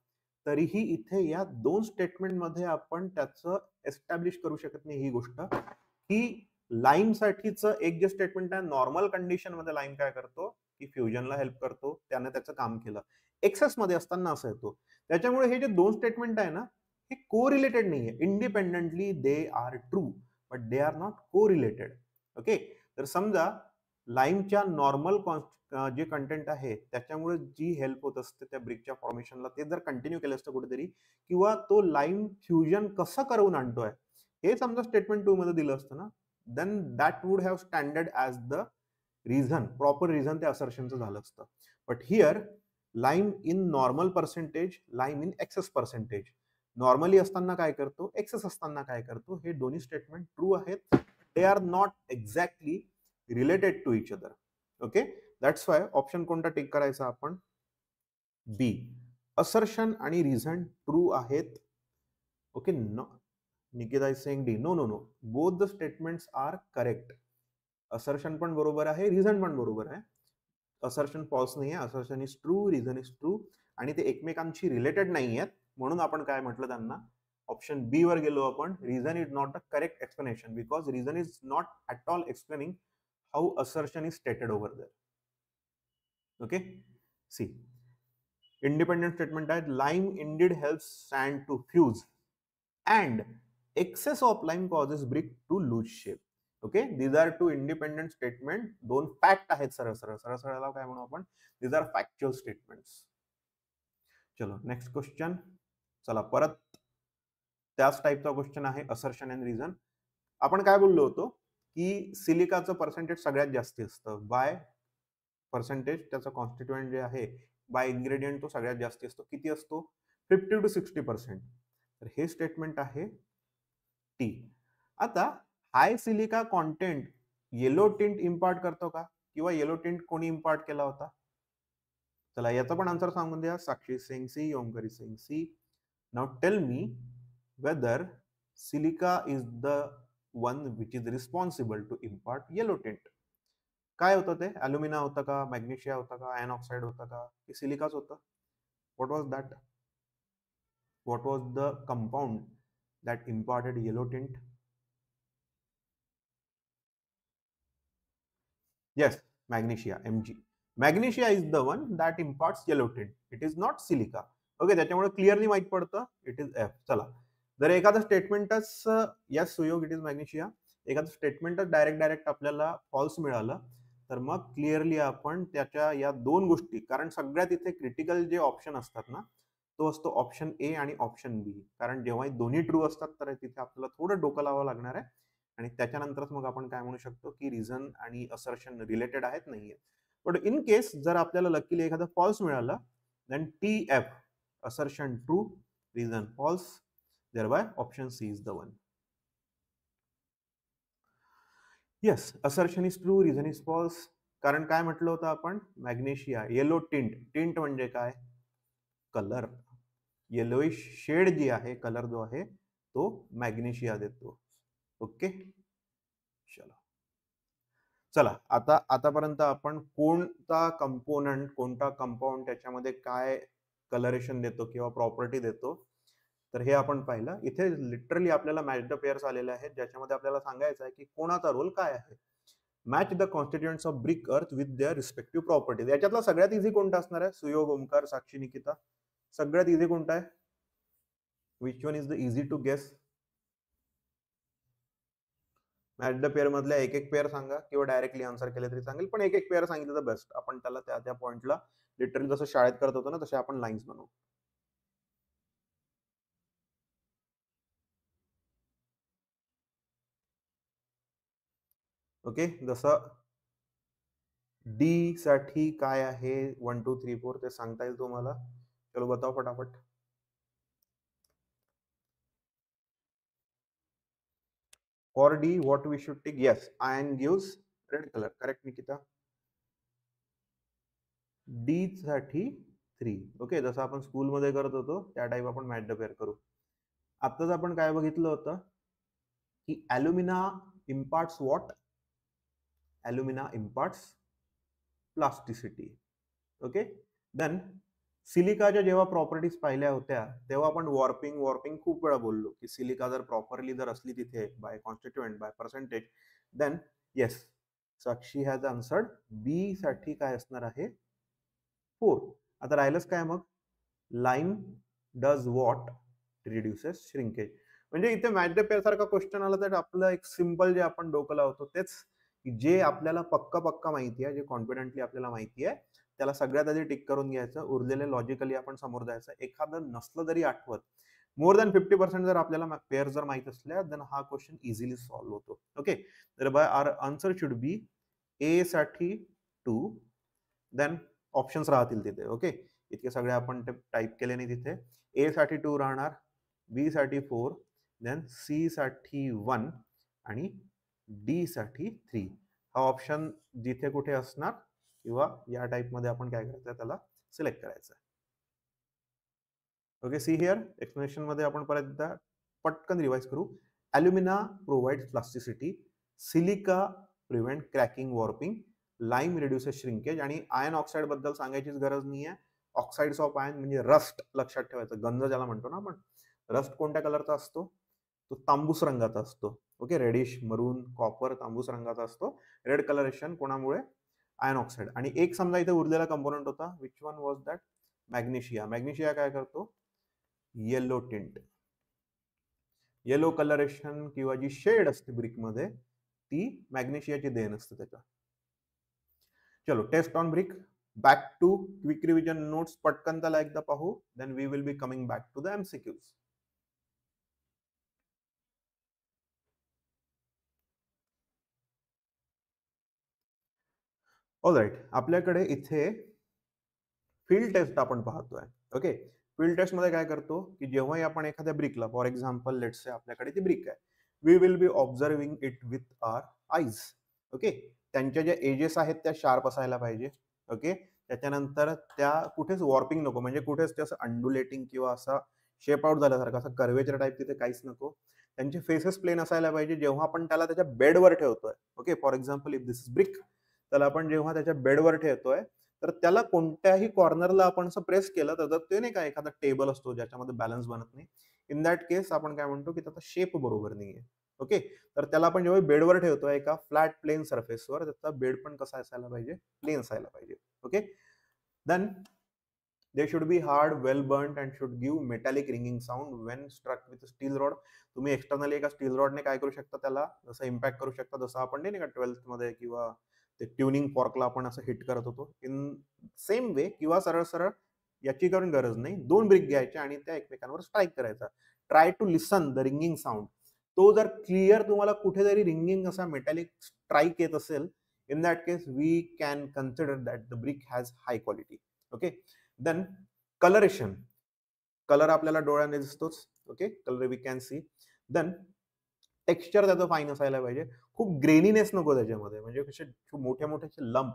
तरीही इथे या दोन स्टेटमेंट मध्ये आपण त्याचं एस्टॅब्लिश करू शकत नाही ही गोष्ट की लाईम साठीचं एक जे स्टेटमेंट आहे, नॉर्मल कंडिशन मध्ये लाईम काय करतो की फ्युजनला हेल्प करतो, त्याने त्याचं काम केलं. एक्सेस मध्ये असताना असं येतो. त्याच्यामुळे हे जे दोन स्टेटमेंट आहे ना, हे को रिलेटेड नाहीये. Independently they are true, but they are not को रिलेटेड. ओके, तर समजा लाईमच्या नॉर्मल जे कंटेंट आहे त्याच्यामुळे जी हेल्प होत असते त्या ब्रिकच्या फॉर्मेशनला, ते जर कंटिन्यू केलं असतं कुठेतरी, किंवा तो लाईम फ्युजन कसं करून आणतोय हे समजा स्टेटमेंट 2 मध्ये दिलं असतं ना, then that would have standard as the reason, proper reason त्या असर्शनचं झालं असतं. But here lime in normal percentage, lime in excess percentage. Normally असताना काय करतो, एक्सेस असताना काय करतो, हे दोन्ही स्टेटमेंट ट्रू आहेत. They are not exactly related to each other. Okay, that's why option कोणता टिक करायचा आपण, बी. असर्शन आणि रिझन ट्रू आहेत. Okay, Nikita is saying D. No, no, no. Both the statements are correct. Assertion पण बरोबर आहे, reason पण बरोबर आहे. असर्शन फॉल्स नाही आहे, assertion is true, reason is true, आणि ते एकमेकांशी रिलेटेड नाही आहेत. म्हणून आपण काय म्हटलं त्यांना, ऑप्शन बी वर गेलो आपण. Reason is not the correct explanation because reason is not at all explaining how assertion is stated over there. Okay, C independent statement आहे, lime indeed helps sand to fuse and excess of lime causes brick to lose shape. Okay, these are two independent statement, दोन fact आहेत. सरळ सरळ सरळ सरळला काय म्हणू आपण, these are factual statements. चलो नेक्स्ट क्वेश्चन. चला परत त्याच टाईपचा क्वेश्चन आहे, असर्शन अँड रिझन. आपण काय बोललो होतो की सिलिकाचं पर्सेंटेज सगळ्यात जास्ती असतं. बाय पर्सेंटेज त्याचा कॉन्स्टिट्युएंट जे आहे बाय इन्ग्रेडियंट तो सगळ्यात जास्ती असतो. किती असतो, 50 to 60%. तर हे स्टेटमेंट आहे टी. आता high silica content yellow tint impart करतो का, किंवा येलो टिंट कोणी इम्पार्ट केला होता? चला याचा पण आन्सर सांगून द्या. Sakshi saying C, Omkari saying C. Now tell me whether silica is the one which is responsible to impart yellow tint. काय होतं ते, अल्युमिना होतं का, मॅग्नेशिया होता का, आयन ऑक्साइड होता का, की सिलिकाच होतं? What was that? What was the compound that imparted yellow tint? Yes, magnesia, Mg. Magnesia is the one that imparts yellow tint. It is not silica. Okay, त्याच्यामुळे क्लिअरली माहित पडतं it is F. चला, जर एखादं स्टेटमेंटच yes Suyog it is magnesia, एखादं स्टेटमेंटच direct आपल्याला फॉल्स मिळालं, तर मग क्लिअरली आपण त्याच्या या दोन गोष्टी, कारण सगळ्यात इथे क्रिटिकल जे ऑप्शन असतात ना, तो असतो ऑप्शन ए आणि ऑप्शन बी. कारण जेव्हा दोन्ही ट्रू असतात तर तिथे आपल्याला थोडं डोकं लावावं लागणार आहे, आणि त्याच्यानंतरच मग आपण काय म्हणू शकतो की रिझन आणि असर्शन रिलेटेड आहेत नाहीये. बट इन केस जर आपल्याला लकीली एखादं फॉल्स मिळालं, then T F, assertion true, reason false, thereby option C is the one. Yes, assertion is true, reason is false. कारण काय म्हटलं होतं आपण, मॅग्नेशिया येलो टिंट. टिंट म्हणजे काय, कलर. येलोइश शेड जी आहे, कलर जो आहे तो मॅग्नेशिया देतो. ओके, चलो चला, आता आतापर्यंत आपण कोणता कंपोनंट, कोणता कंपाऊंड त्याच्यामध्ये काय कलरेशन देतो किंवा प्रॉपर्टी देतो, तर हे आपण पाहिलं. इथे लिटरली आपल्याला मॅच द पेअर्स आलेले आहेत, ज्याच्यामध्ये आपल्याला सांगायचं आहे की कोणाचा रोल काय आहे. Match the constituents of brick अर्थ विथ देअर रिस्पेक्टिव्ह प्रॉपर्टीज. याच्यातला सगळ्यात इझी कोणता असणार आहे, सुयोग, ओमकार, साक्षी, निकिता? सगळ्यात इझी कोणता आहे? Which one is the easy to guess? Match the pair मधल्या एक एक पेअर सांगा, किंवा डायरेक्टली आन्सर केले तरी सांगेल, पण एक एक पेअर सांगितलं तर बेस्ट. आपण त्याला त्या त्या पॉइंटला लिटरली जसं शाळेत करत होतो ना, तसे आपण लाईन्स बनवू. ओके, जसं डी साठी काय आहे, 1 2 3 4 ते सांगता येईल तुम्हाला. चलो बताओ फटाफट. For D, what we should take? Yes, iron gives red color. Correct, Nikita? D साठी 3. ओके, जसं आपण स्कूलमध्ये करत होतो त्या टाईप आपण मॅच द पेअर करू. आत्ताच आपण काय बघितलं होतं की alumina imparts what? Alumina imparts plasticity. Okay, then सिलिकाच्या जेव्हा प्रॉपर्टीज पाहिल्या होत्या तेव्हा आपण वॉर्पिंग वॉर्पिंग खूप वेळा बोललो की सिलिका जर प्रॉपरली जर असली तिथे by constituent by percentage then yes, Sakshi has answered B साठी काय असणार आहे 4. आता राहिलंच काय मग, lime does what reduces shrinkage. म्हणजे इथे मॅच द पेअर सारखा क्वेश्चन आला तर आपलं एक सिंपल जे आपण डोकं लावतो तेच, जे आपल्याला पक्का पक्का माहिती आहे, जे कॉन्फिडेंटली आपल्याला माहिती आहे त्याला सगळ्यात आधी टिक करून घ्यायचं, उरलेले लॉजिकली आपण समोर जायचं. एखादं नसलं तरी आठवत, मोर दॅन 50% जर आपल्याला पेअर जर माहित असल्या देन हा क्वेश्चन इझिली सॉल्व्ह होतो. ओके, तर by our answer should be A साठी 2, देन ऑप्शन्स राहतील तिथे. ओके, इतके सगळे आपण टाईप केले नाही तिथे. ए साठी 2 राहणार, बी साठी 4, देन सी साठी 1 आणि डी साठी 3. हा ऑप्शन जिथे कुठे असणार किंवा या टाइप मध्ये आपण काय करायचं त्याला सिलेक्ट करायचं. ओके, सी हिअर एक्सप्लेनेशन मध्ये आपण परत एकदा पटकन रिवाइज करू. ॲल्युमिना provides plasticity, silica prevent cracking warping, lime reduces shrinkage. आणि आयन ऑक्साईड बद्दल सांगायचीच गरज नाही आहे. ऑक्साइड्स ऑफ आयन म्हणजे रस्ट लक्षात ठेवायचं, गंज ज्याला म्हणतो ना आपण. रस्ट कोणत्या कलरचा असतो, तो तांबूस रंगाचा असतो. ओके, रेडिश मरून कॉपर तांबूस रंगाचा असतो. रेड कलरेशन कोणामुळे, आयन ऑक्साइड. आणि एक समजा इथे उरलेला कंपोनंट होता, which one was that, magnesia. Magnesia काय करतो, येलो टिंट, येलो कलरेशन किंवा जी शेड असते ब्रिक मध्ये ती मॅग्नेशियाची देण असते त्याच्या. चलो test on brick, back to quick revision notes, पटकन त्याला एकदा पाहू, then we will be coming back to the MCQs. Alright, आपल्याकडे इथे फील्ड टेस्ट आपण पाहतोय. ओके, फील्ड टेस्ट मध्ये काय करतो की जेव्हाही आपण एखाद्या ब्रिकला, फॉर एक्झाम्पल लेट्स से आपल्याकडे ती ब्रिक आहे, we will be observing it with our eyes. Okay, त्यांच्या ज्या एजेस आहेत त्या शार्प असायला पाहिजे. ओके, त्याच्यानंतर त्या कुठेच वॉर्पिंग नको, म्हणजे कुठेच ते असं अंडुलेटिंग किंवा असा शेप आउट झाल्यासारखं असं कर्वेचर टाईप तिथे काहीच नको. त्यांचे फेसेस प्लेन असायला पाहिजे जेव्हा आपण त्याला त्याच्या बेडवर ठेवतोय. Okay, for example if this is brick, त्याला आपण जेव्हा त्याच्या बेडवर ठेवतोय तर त्याला कोणत्याही कॉर्नरला आपण असं प्रेस केलं तर ते नाही का एखादा टेबल असतो ज्याच्यामध्ये बॅलन्स बनत नाही, इन दॅट केस आपण काय म्हणतो की त्याचा शेप बरोबर नाहीये. ओके, तर त्याला आपण जेव्हा बेडवर ठेवतोय एका फ्लॅट प्लेन सरफेसवर, त्याचा बेड पण कसा असायला पाहिजे, प्लेन असायला पाहिजे. Okay, then they should be hard, well burned and should give metallic ringing sound when struck with steel rod. तुम्ही एक्सटर्नली एका स्टील रॉडने काय करू शकता, त्याला जसं इम्पॅक्ट करू शकता, जसं आपण नाही का 12th मध्ये किंवा ते ट्युनिंग फॉर्कला आपण असं हिट करत होतो, इन सेम वे. किंवा सरळ सरळ याची करून गरज नाही, 2 ब्रिक घ्यायच्या आणि त्या एकमेकांवर स्ट्राईक करायचा. Try to listen the ringing sound. तो जर क्लिअर तुम्हाला कुठेतरी रिंगिंग असा मेटॅलिक स्ट्राईक येत असेल, in that case we can consider that the brick has high quality. Okay, then colouration, colour आपल्याला डोळ्याने दिसतोच. Okay, colour we can see. Then texture त्याचं फाईन असायला पाहिजे, खूप ग्रेनीनेस नको त्याच्यामध्ये, म्हणजे कसे मोठे मोठे लंप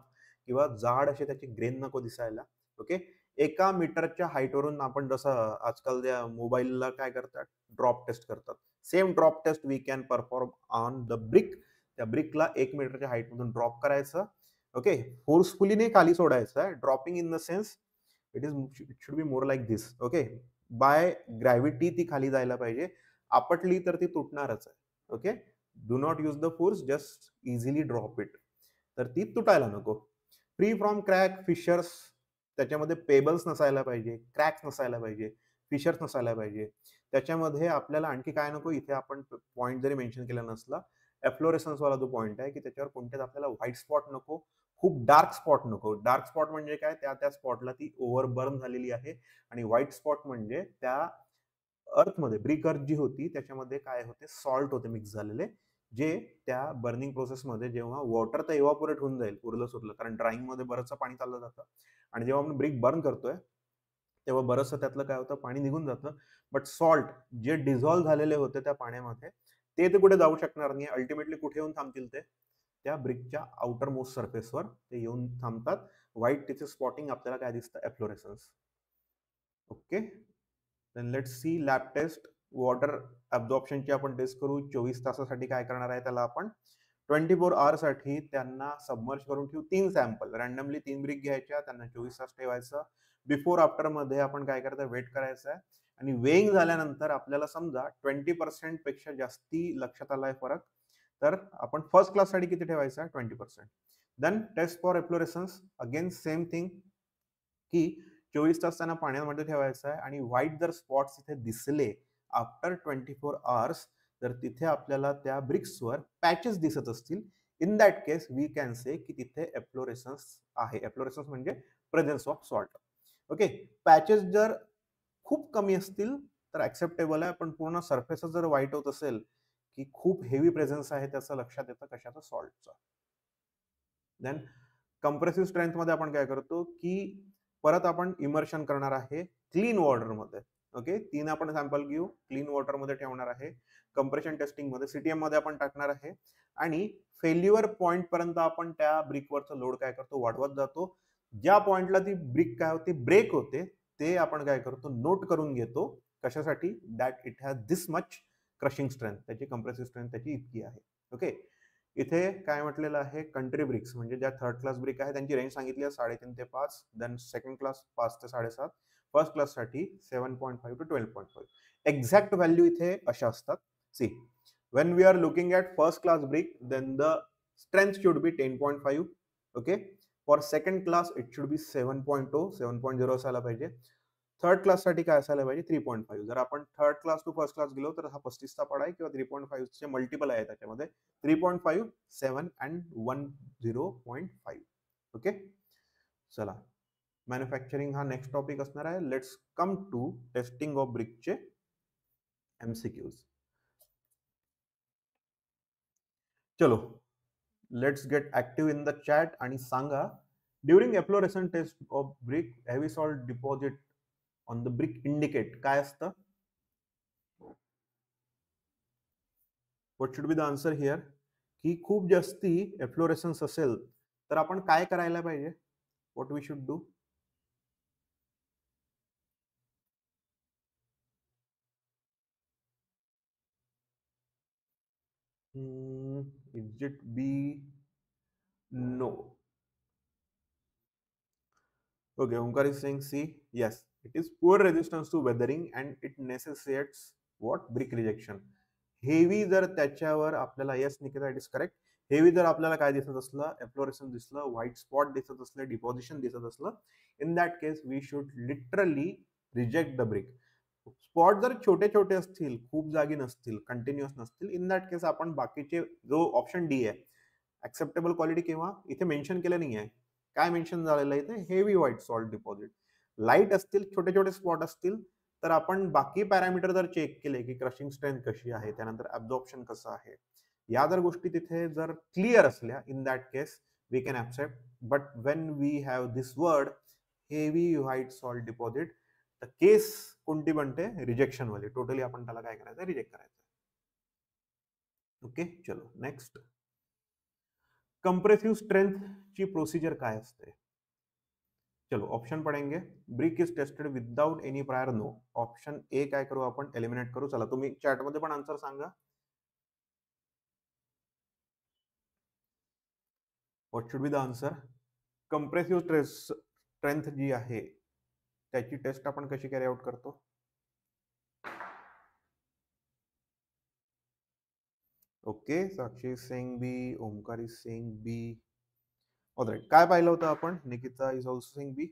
किंवा जाड असे त्याचे ग्रेन नको दिसायला. ओके, 1 मीटरच्या हाईटवरून आपण जसं आजकाल त्या मोबाईलला काय करतात, ड्रॉप टेस्ट करतात, same drop test we can perform on the brick. त्या ब्रिकला 1 मीटरच्या हाईटमधून ड्रॉप करायचं. ओके, फोर्सफुली नाही खाली सोडायचं आहे, dropping in the sense it should be more like this. Okay, by gravity ती खाली जायला पाहिजे, आपटली तर ती तुटणारच आहे. Okay, do not use the force, just easily drop it, तर ती तुटायला नको. फ्री फ्रॉम क्रॅक, फिशर्स, त्याच्यामध्ये पेबल्स नसायला पाहिजे, क्रॅक्स नसायला पाहिजे, फिशर्स नसायला पाहिजे. त्याच्यामध्ये आपल्याला आणखी काय नको, इथे आपण पॉईंट जरी मेन्शन केला नसला, एफ्लोरेसन्स वाला जो पॉईंट आहे की त्याच्यावर कोणत्याच आपल्याला व्हाईट स्पॉट नको, खूप डार्क स्पॉट नको. डार्क स्पॉट म्हणजे काय, त्या स्पॉटला ती ओव्हरबर्न झालेली आहे. आणि व्हाईट स्पॉट म्हणजे त्या अर्थमध्ये, ब्रिक अर्थ जी होती त्याच्यामध्ये काय होते, सॉल्ट होते मिक्स झालेले, जे त्या बर्निंग प्रोसेसमध्ये जेव्हा वॉटर तर इव्हॅपोरेट होऊन जाईल उरलं सुरलं, कारण ड्राईंग मध्ये बरंचसं पाणी चाललं जातं, आणि जेव्हा आपण ब्रिक बर्न करतोय तेव्हा बरंचसं त्यातलं काय होतं, पाणी निघून जातं. बट सॉल्ट जे डिझॉल्व्ह झालेले होते त्या पाण्यामध्ये, ते कुठे जाऊ शकणार नाही. अल्टिमेटली कुठे येऊन थांबतील, ते त्या ब्रिकच्या आउटर मोस्ट सरफेसवर ते येऊन थांबतात. व्हाईट तिथे स्पॉटिंग आपल्याला काय दिसतं, efflorescence. Okay, then let's see lab test. Water ॲब्झॉर्प्शनची आपण टेस्ट करू. 24 तासासाठी काय करणार आहे त्याला आपण, 24 साठी त्यांना सबमर्ज करून ठेवू 3 सॅम्पल रॅन्डमली 3 ब्रिक घ्यायच्या, त्यांना 24 तास ठेवायचं. बिफोर आफ्टर मध्ये आपण काय करायचं वेट करायचं आहे आणि वेइंग झाल्यानंतर आपल्याला समजा 20% पेक्षा जास्ती लक्षात आलाय फरक, तर आपण फर्स्ट क्लास साठी किती ठेवायचं आहे 20%. Then test for efflorescence again same thing की 24 तास त्यांना पाण्यामध्ये ठेवायचं आहे आणि व्हाईट जर स्पॉट्स इथे दिसले आफ्टर 24 तर तिथे आपल्याला त्या ब्रिक्सवर पॅचेस दिसत असतील, in that case we can say की तिथे एफ्लोरेसन्स आहे. एफ्लोरेसन्स म्हणजे presence of salt. Okay, patches जर खूप कमी असतील तर ऍक्सेप्टेबल आहे, पण पूर्ण सरफेस जर व्हाईट होत असेल की खूप हेवी प्रेझेन्स आहे त्याचं लक्षात येतं कशाचं सॉल्टचं. देन कंप्रेसिव्ह स्ट्रेंथ मध्ये आपण काय करतो की परत आपण इमर्शन करणार आहे क्लीन वॉटर मध्ये. ओके, 3 आपण सॅम्पल घेऊ, क्लीन वॉटर मध्ये ठेवणार आहे, कंप्रेशन टेस्टिंग मध्ये सीटीएम मध्ये आपण टाकणार आहे आणि फेल्युअर पॉइंट पर्यंत आपण त्या ब्रिकवरचा लोड काय करतो वाढवत जातो. ज्या पॉइंटला ती ब्रिक काय होते ब्रेक होते ते आपण काय करतो नोट करून घेतो. कशासाठी? That it has this much crushing strength, त्याची कंप्रेसिव्ह स्ट्रेंथ त्याची इतकी आहे. ओके, इथे काय म्हटलेलं आहे कंट्री ब्रिक्स म्हणजे ज्या थर्ड क्लास ब्रिक आहे त्यांची रेंज सांगितली आहे 3.5 ते 5, देन सेकंड क्लास 5 ते 7.5, फर्स्ट क्लास साठी 7.5 टू 12.5. एक्झॅक्ट व्हॅल्यू इथे अशा असतात. See, when we are looking at first class brick then the strength should be 10.5. okay, for second class it should be 7.0 7.0 असायला पाहिजे. थर्ड क्लास साठी काय असायला पाहिजे 3.5. जर आपण third class to first class गेलो तर हा 35चा पडा आहे किंवा 3.5 चे मल्टिपल आहे त्याच्यामध्ये 3.5, 7 अँड 10.5. ओके, चला मॅन्युफॅक्चरिंग हा नेक्स्ट टॉपिक असणार आहे. Let's come to testing of ब्रिकचे एमसीक्यूज. चलो let's get active in the chat आणि सांगा during efflorescence test of brick heavy salt deposit on the brick indicate काय असतं? What should be the answer here? की खूप जास्ती एफ्लोरेसन्स असेल तर आपण काय करायला पाहिजे? What we should do? Is it B? No. Okay, Omkar is saying C. Yes, it is poor resistance to weathering and it necessitates what? Brick rejection. Heavy जर त्याच्यावर आपल्याला yes Nikita it is correct. Heavy जर आपल्याला काय दिसत असलं एफ्लोरेशन दिसलं white spot दिसत असलं डिपॉझिशन दिसत असलं in that case we should literally reject the brick. Spot जर छोटे छोटे असतील खूप जागी नसतील कंटिन्युअस नसतील इन दॅट केस आपण बाकीचे जो ऑप्शन डी आहे ऍक्सेप्टेबल क्वालिटी किंवा इथे मेन्शन केलं नाही आहे. काय मेन्शन झालेलं आहे इथे? Heavy white salt deposit. Light असतील छोटे छोटे स्पॉट असतील तर आपण बाकी पॅरामीटर जर चेक केले की क्रशिंग स्ट्रेंथ कशी आहे त्यानंतर ऍब्झॉर्प्शन कसं आहे या जर गोष्टी तिथे जर क्लिअर असल्या in that case we can accept. But when we have this word heavy white salt deposit तर केस कोणती बनते? रिजेक्शन वाली. टोटली आपण त्याला काय करायचं रिजेक्ट करायचं. ओके, चलो नेक्स्ट. कंप्रेसिव्ह स्ट्रेंथ ची प्रोसिजर काय असते? चलो ऑप्शन पढ़ेंगे. Brick is tested without any prior no. Option A काय करू आपण एलिमिनेट करू. चला तुम्ही चॅट मध्ये पण आन्सर सांगा. What should be the answer? Compressive strength जी आहे त्याची टेस्ट आपण कशी कॅरी आउट करतो? Okay, Sakshi saying B, Omkar is saying B. Alright, काय पाहिलं होतं आपण? Nikita is also saying B.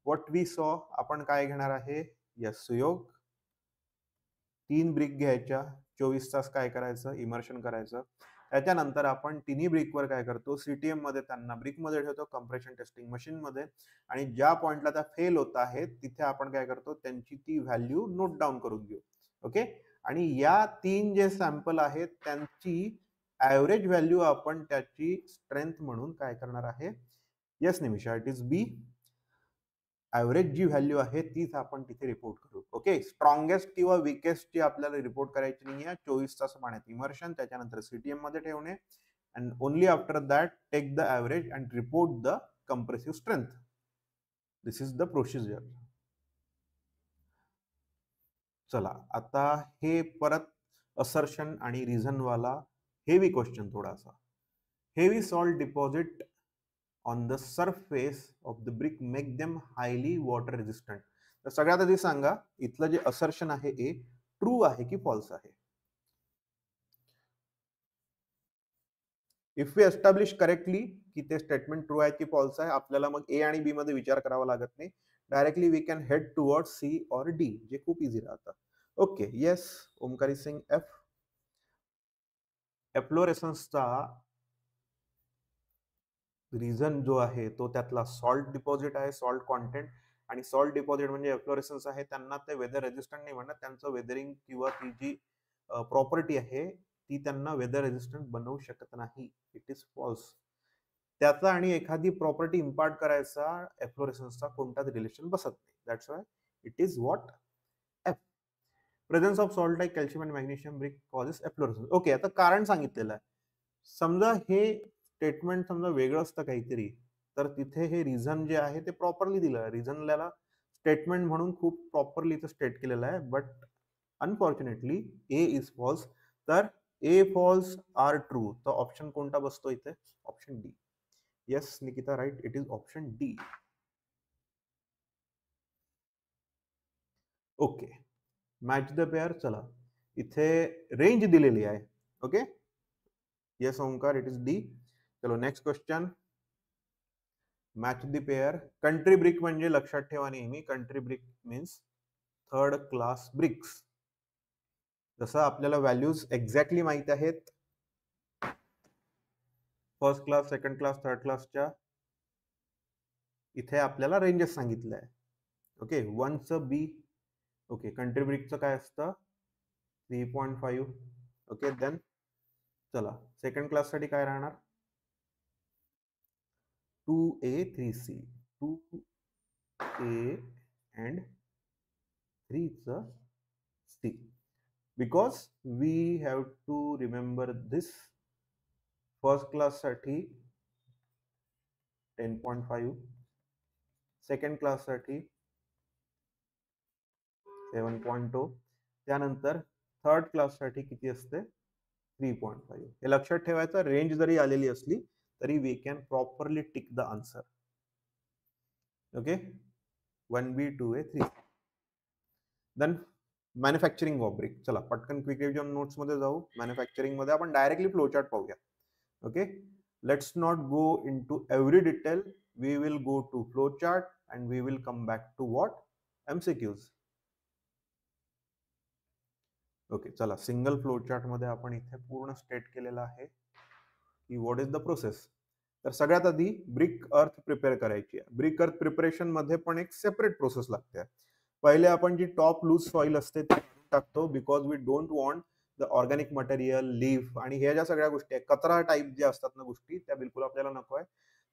What we saw आपण काय घेणार आहे? यस सुयोग. 3 ब्रिक घ्यायच्या 24 तास काय करायचं इमर्शन करायचं. त्याच्यानंतर आपण तिन्ही ब्रिकवर काय करतो सीटीएम मध्ये त्यांना ब्रिक मध्ये ठेवतो कंप्रेशन टेस्टिंग मशीन मध्ये आणि ज्या पॉइंटला त्या फेल होत आहेत तिथे आपण काय करतो त्यांची ती व्हॅल्यू नोट डाऊन करून घेऊ. ओके, आणि या 3 जे सॅम्पल आहेत त्यांची ऍव्हरेज व्हॅल्यू आपण त्याची स्ट्रेंथ म्हणून काय करणार आहे? Yes Nimisha, it is B. Average जी व्हॅल्यू आहे तीच आपण तिथे रिपोर्ट करू. ओके, स्ट्रॉंगेस्ट किंवा विकेस्ट ची आपल्याला रिपोर्ट करायची नाही आहे. 24 तास पाण्यात इमर्शन त्याच्यानंतर सीटीएम मध्ये ठेवणे and only after that take the average and report the compressive strength. This is the procedure. चला आता हे परत असर्शन आणि रिझन वाला हेवी क्वेश्चन थोडासा. Heavy salt deposit on the surface of the brick make them highly water resistant. तर सगळ्यात आधी सांगा इथलं जे असर्शन आहे ए ट्रू आहे की फॉल्स आहे. इफ वी एस्टॅब्लिश करेक्टली की ते स्टेटमेंट ट्रू आहे की फॉल्स आहे, आपल्याला मग ए आणि बी मध्ये विचार करावा लागत नाही. Directly we can head toward C और डी, जे खूप इझी राहतं. Okay, yes Omkari saying. F, एफ्लोरेसन्सचा रिझन जो आहे तो त्यातला सॉल्ट डिपॉझिट आहे, सॉल्ट कॉन्टेंट. आणि सॉल्ट डिपॉझिट म्हणजे एफ्लोरेसन्स आहे, त्यांना ते वेदर रेजिस्टंट नाही म्हणत. त्यांचं वेदरिंग किंवा ती जी प्रॉपर्टी आहे ती त्यांना वेदर रेजिस्टंट बनवू शकत नाही. It is false. त्याचा आणि एखादी प्रॉपर्टी इम्पार्ट करायचा एफ्लोरेसन्सचा कोणताच रिलेशन बसत नाही. That's why it is what F. Presence of salt like calcium and magnesium brick causes efflorescence. Okay, आता कारण सांगितलेलं आहे. समजा हे स्टेटमेंट समजा वेगळं असतं काहीतरी, तर तिथे हे रिझन जे आहे ते प्रॉपरली दिलं आहे. रिझनला स्टेटमेंट म्हणून खूप प्रॉपरली इथं स्टेट केलेलं आहे. But unfortunately A is false. तर ए फॉल्स आर ट्रू. तर ऑप्शन कोणता बसतो इथे? Option D. Yes Nikita, right. It is option D. Okay, match the pair. चला, इथे रेंज दिलेली आहे. Okay, yes Omkar, it is D. चलो next question. Match the pair. Country brick म्हणजे लक्षात ठेवा नेहमी, country brick means third class bricks. जसं आपल्याला व्हॅल्यूज एक्झॅक्टली माहित आहेत first class, second class, third क्लासच्या, इथे आपल्याला रेंजेस सांगितलं आहे. ओके, 1चं बी. ओके, कंट्री ब्रिकचं काय असतं? 3.5. ओके, देन चला सेकंड क्लास साठी काय राहणार? 2A 3C. 2A and 3चं C. Because we have to remember this. First class साठी 10.5, सेकंड क्लास साठी 7.0, त्यानंतर थर्ड क्लास साठी किती असते? 3.5. हे लक्षात ठेवायचं. रेंज जरी आलेली असली तरी we can properly tick the answer. Okay, 1B 2A 3. Then manufacturing of brick. चला पटकन क्विक रिव्हिजन नोट्स मध्ये जाऊ. मॅन्युफॅक्चरिंग मध्ये आपण डायरेक्टली फ्लोचार्ट पाहूया. Okay, let's not go into every detail. We will go to flowchart and we will come back to what? MCQs. Okay, चला single flowchart मध्ये आपण इथे पूर्ण स्टेट केलेलं आहे की व्हॉट इज द प्रोसेस. तर सगळ्यात आधी ब्रिक अर्थ प्रिपेअर करायची आहे. ब्रिक अर्थ प्रिपरेशन मध्ये पण एक सेपरेट प्रोसेस लागते. पहिले आपण जी टॉप लूज सॉइल असते ती टाकतो, because we don't want the organic material, leaf आणि ह्या ज्या सगळ्या गोष्टी आहेत, कचरा टाईप ज्या असतात ना गोष्टी, त्या बिलकुल आपल्याला नको आहे.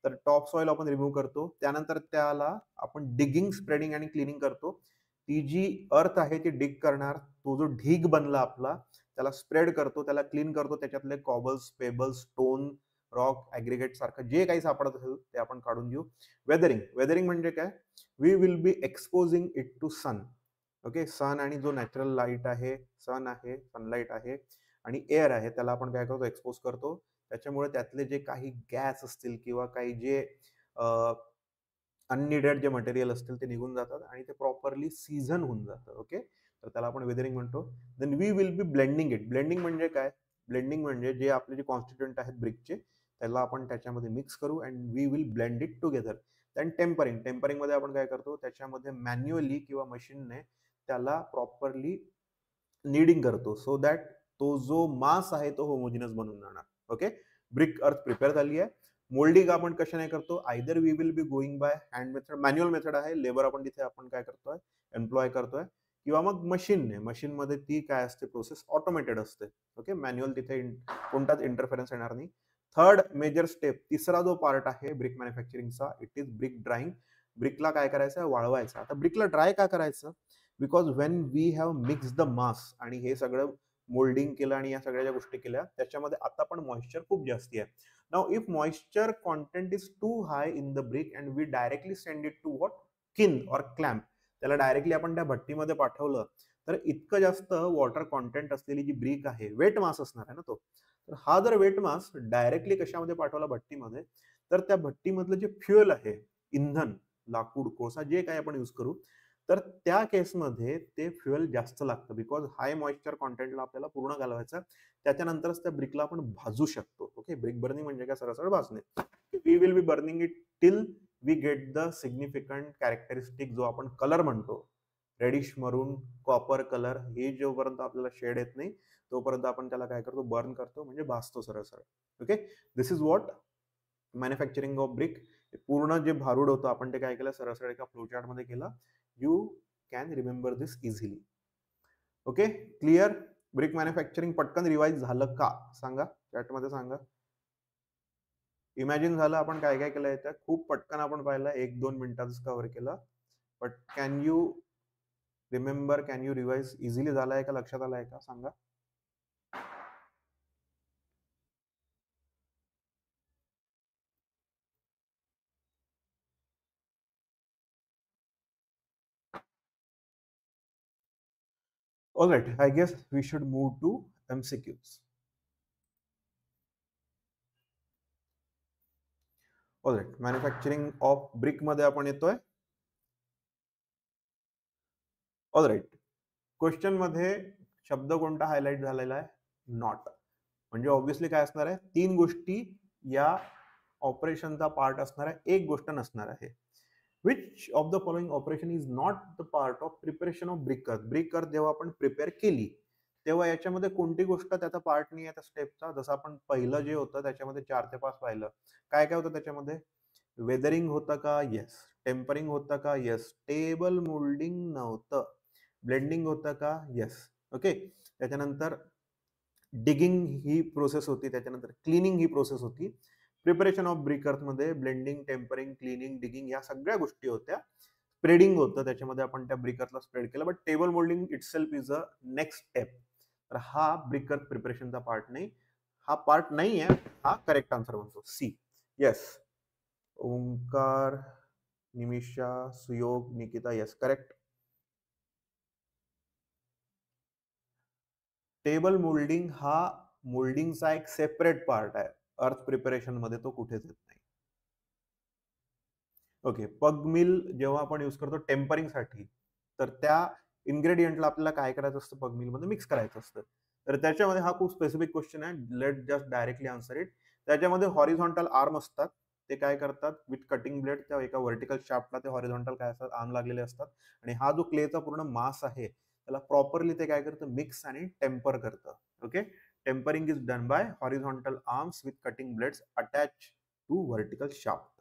तर टॉप सॉइल आपण रिमूव्ह करतो. त्यानंतर त्याला आपण डिगिंग, स्प्रेडिंग आणि क्लिनिंग करतो. ती जी अर्थ आहे ती डिग करणार. तो जो ढीग बनला आपला त्याला स्प्रेड करतो, त्याला क्लीन करतो. त्याच्यातले कॉबल्स, पेबल्स, स्टोन, रॉक, ॲग्रिगेट सारखं जे काही सापडत असेल ते आपण काढून घेऊ. वेदरिंग. वेदरिंग म्हणजे काय? We will be exposing it to sun. Okay, sun आणि जो नॅचरल लाईट आहे, सन आहे, सनलाईट आहे आणि एअर आहे, त्याला आपण काय करतो? एक्सपोज करतो. त्याच्यामुळे त्यातले जे काही गॅस असतील किंवा काही जे अननिडेड जे मटेरियल असतील ते निघून जातात आणि ते प्रॉपरली सीझन होऊन जातं. ओके, तर त्याला आपण वेदरिंग म्हणतो. Then we will be blending it. Blending म्हणजे काय? ब्लेंडिंग म्हणजे जे आपले जे कॉन्स्टिट्युएंट आहेत ब्रिकचे त्याला आपण त्याच्यामध्ये मिक्स करू and we will blend it together. Then tempering. Tempering मध्ये आपण काय करतो? त्याच्यामध्ये मॅन्युअली किंवा मशीनने त्याला प्रॉपरली नीडिंग करतो, सो दॅट तो जो मास आहे तो होमोजिनस बनून जाणार. ओके, ब्रिक अर्थ प्रिपेअर झाली आहे. मोल्डिंग आपण कशाने करतो? Either we will be going by hand method, manual method आहे, लेबर आपण तिथे आपण काय करतोय? एम्प्लॉय करतोय, किंवा मग मशीनने. मशीनमध्ये ती काय असते? प्रोसेस ऑटोमेटेड असते. ओके, मॅन्युअल तिथे कोणताच इंटरफेरन्स येणार नाही. थर्ड मेजर स्टेप, तिसरा जो पार्ट आहे ब्रिक मॅन्युफॅक्चरिंगचा, इट इज ब्रिक ड्राईंग. ब्रिकला काय करायचं? वाळवायचं. आता ब्रिकला ड्राय का करायचं? Because when we have mix the mass आणि हे सगळं मोल्डिंग केलं आणि या सगळ्या ज्या गोष्टी केल्या त्याच्यामध्ये आता पण मॉइश्चर खूप जास्ती आहे. Now if moisture content is too high in the brick and we directly send it to what? Kiln or clamp. त्याला डायरेक्टली आपण त्या भट्टीमध्ये पाठवलं तर इतकं जास्त वॉटर कॉन्टेंट असलेली जी ब्रिक आहे, वेट मास असणार आहे ना तो, तर हा जर वेट मास डायरेक्टली कशामध्ये पाठवला भट्टीमध्ये, तर त्या भट्टीमधलं जे फ्युएल आहे, इंधन, लाकूड, कोळसा जे काही आपण यूज करू, तर त्या केसमध्ये ते फ्युएल जास्त लागतं बिकॉज हाय मॉइश्चर कॉन्टेंटला आपल्याला पूर्ण घालवायचं. त्याच्यानंतरच त्या ब्रिकला आपण भाजू शकतो. ओके, ब्रिक बर्निंग म्हणजे काय, सरळ भाजणे. We will be burning it till we get the significant characteristic, जो आपण कलर म्हणतो, रेडिश मरून कॉपर कलर, हे जोपर्यंत आपल्याला शेड येत नाही तोपर्यंत आपण त्याला काय करतो, बर्न करतो, म्हणजे भाजतो सरळ सरळ. Okay, this is what manufacturing of brick. पूर्ण जे भारूड होतं आपण ते काय केलं, सरळ सरळ एका फ्लोचार्ट मध्ये केलं. You can remember this easily. Okay, clear. Brick manufacturing पटकन रिवाइज झालं का सांगा, चॅटमध्ये सांगा. इमॅजिन झालं आपण काय काय केलं येतं, खूप पटकन आपण पाहिलं, 1-2 मिनिटातच कव्हर केलं. But can you remember, can you revise easily झालाय का, लक्षात आलाय का सांगा. All right, I guess we should move to MCQs. All right, manufacturing of brick मध्ये आपण येतोय. ऑल राईट, क्वेश्चन मध्ये शब्द कोणता हायलाइट झालेला आहे, नॉट. म्हणजे ऑब्व्हियसली काय असणार आहे, 3 गोष्टी या ऑपरेशनचा पार्ट असणार आहे, एक गोष्ट नसणार आहे. Which of the following operation is not the part of preparation of brick अर्थ. ब्रिक अर्थ जेव्हा आपण प्रिपेअर केली तेव्हा याच्यामध्ये कोणती गोष्ट त्याचा पार्ट नाही आहे त्या स्टेपचा. जसं आपण पहिलं जे होतं त्याच्यामध्ये 4 ते 5 पाहिलं, काय काय होतं त्याच्यामध्ये, वेदरिंग होतं का, येस. टेम्परिंग होतं का, येस. टेबल मोल्डिंग नव्हतं. ब्लेंडिंग होतं का, येस. ओके, त्याच्यानंतर डिगिंग ही प्रोसेस होती, त्याच्यानंतर क्लिनिंग ही प्रोसेस होती. प्रिपरेशन ऑफ ब्रिक अर्थ मध्ये ब्लेंडिंग, टेम्परिंग, क्लिनिंग, डिगिंग या सगळ्या गोष्टी होत्या. स्प्रेडिंग होतं, त्याच्यामध्ये आपण त्या ब्रिक अर्थला स्प्रेड केलं. But table moulding itself is a next step. तर हा ब्रिक अर्थ प्रिपरेशनचा पार्ट नाही, हा पार्ट नाही आहे. हा करेक्ट आन्सर म्हणतो, C. Yes, Omkar, Nimisha, Suyog, Nikita, yes correct. Table moulding हा मोल्डिंगचा एक सेपरेट पार्ट आहे, अर्थ प्रिपरेशन मध्ये तो कुठेच येत नाही. ओके, पग मिल जेव्हा आपण यूज करतो टेम्परिंग साठी, तर त्या इन्ग्रेडियंटला आपल्याला काय करायचं असतं, पग मिल मध्ये मिक्स करायचं असतं. तर त्याच्यामध्ये हा खूप स्पेसिफिक क्वेश्चन आहे, let just directly answer it. त्याच्यामध्ये हॉरिझॉन्टल आर्म असतात, ते काय करतात, विथ कटिंग ब्लेड त्या एका व्हर्टिकल शाफ्टला ते हॉरिझॉन्टल काय असतात, आर्म लागलेले असतात. आणि हा जो क्लेचा पूर्ण मास आहे त्याला प्रॉपरली ते काय करतं, मिक्स आणि टेम्पर करतं. Okay, tempering is done by horizontal arms with cutting blades attach to vertical shaft.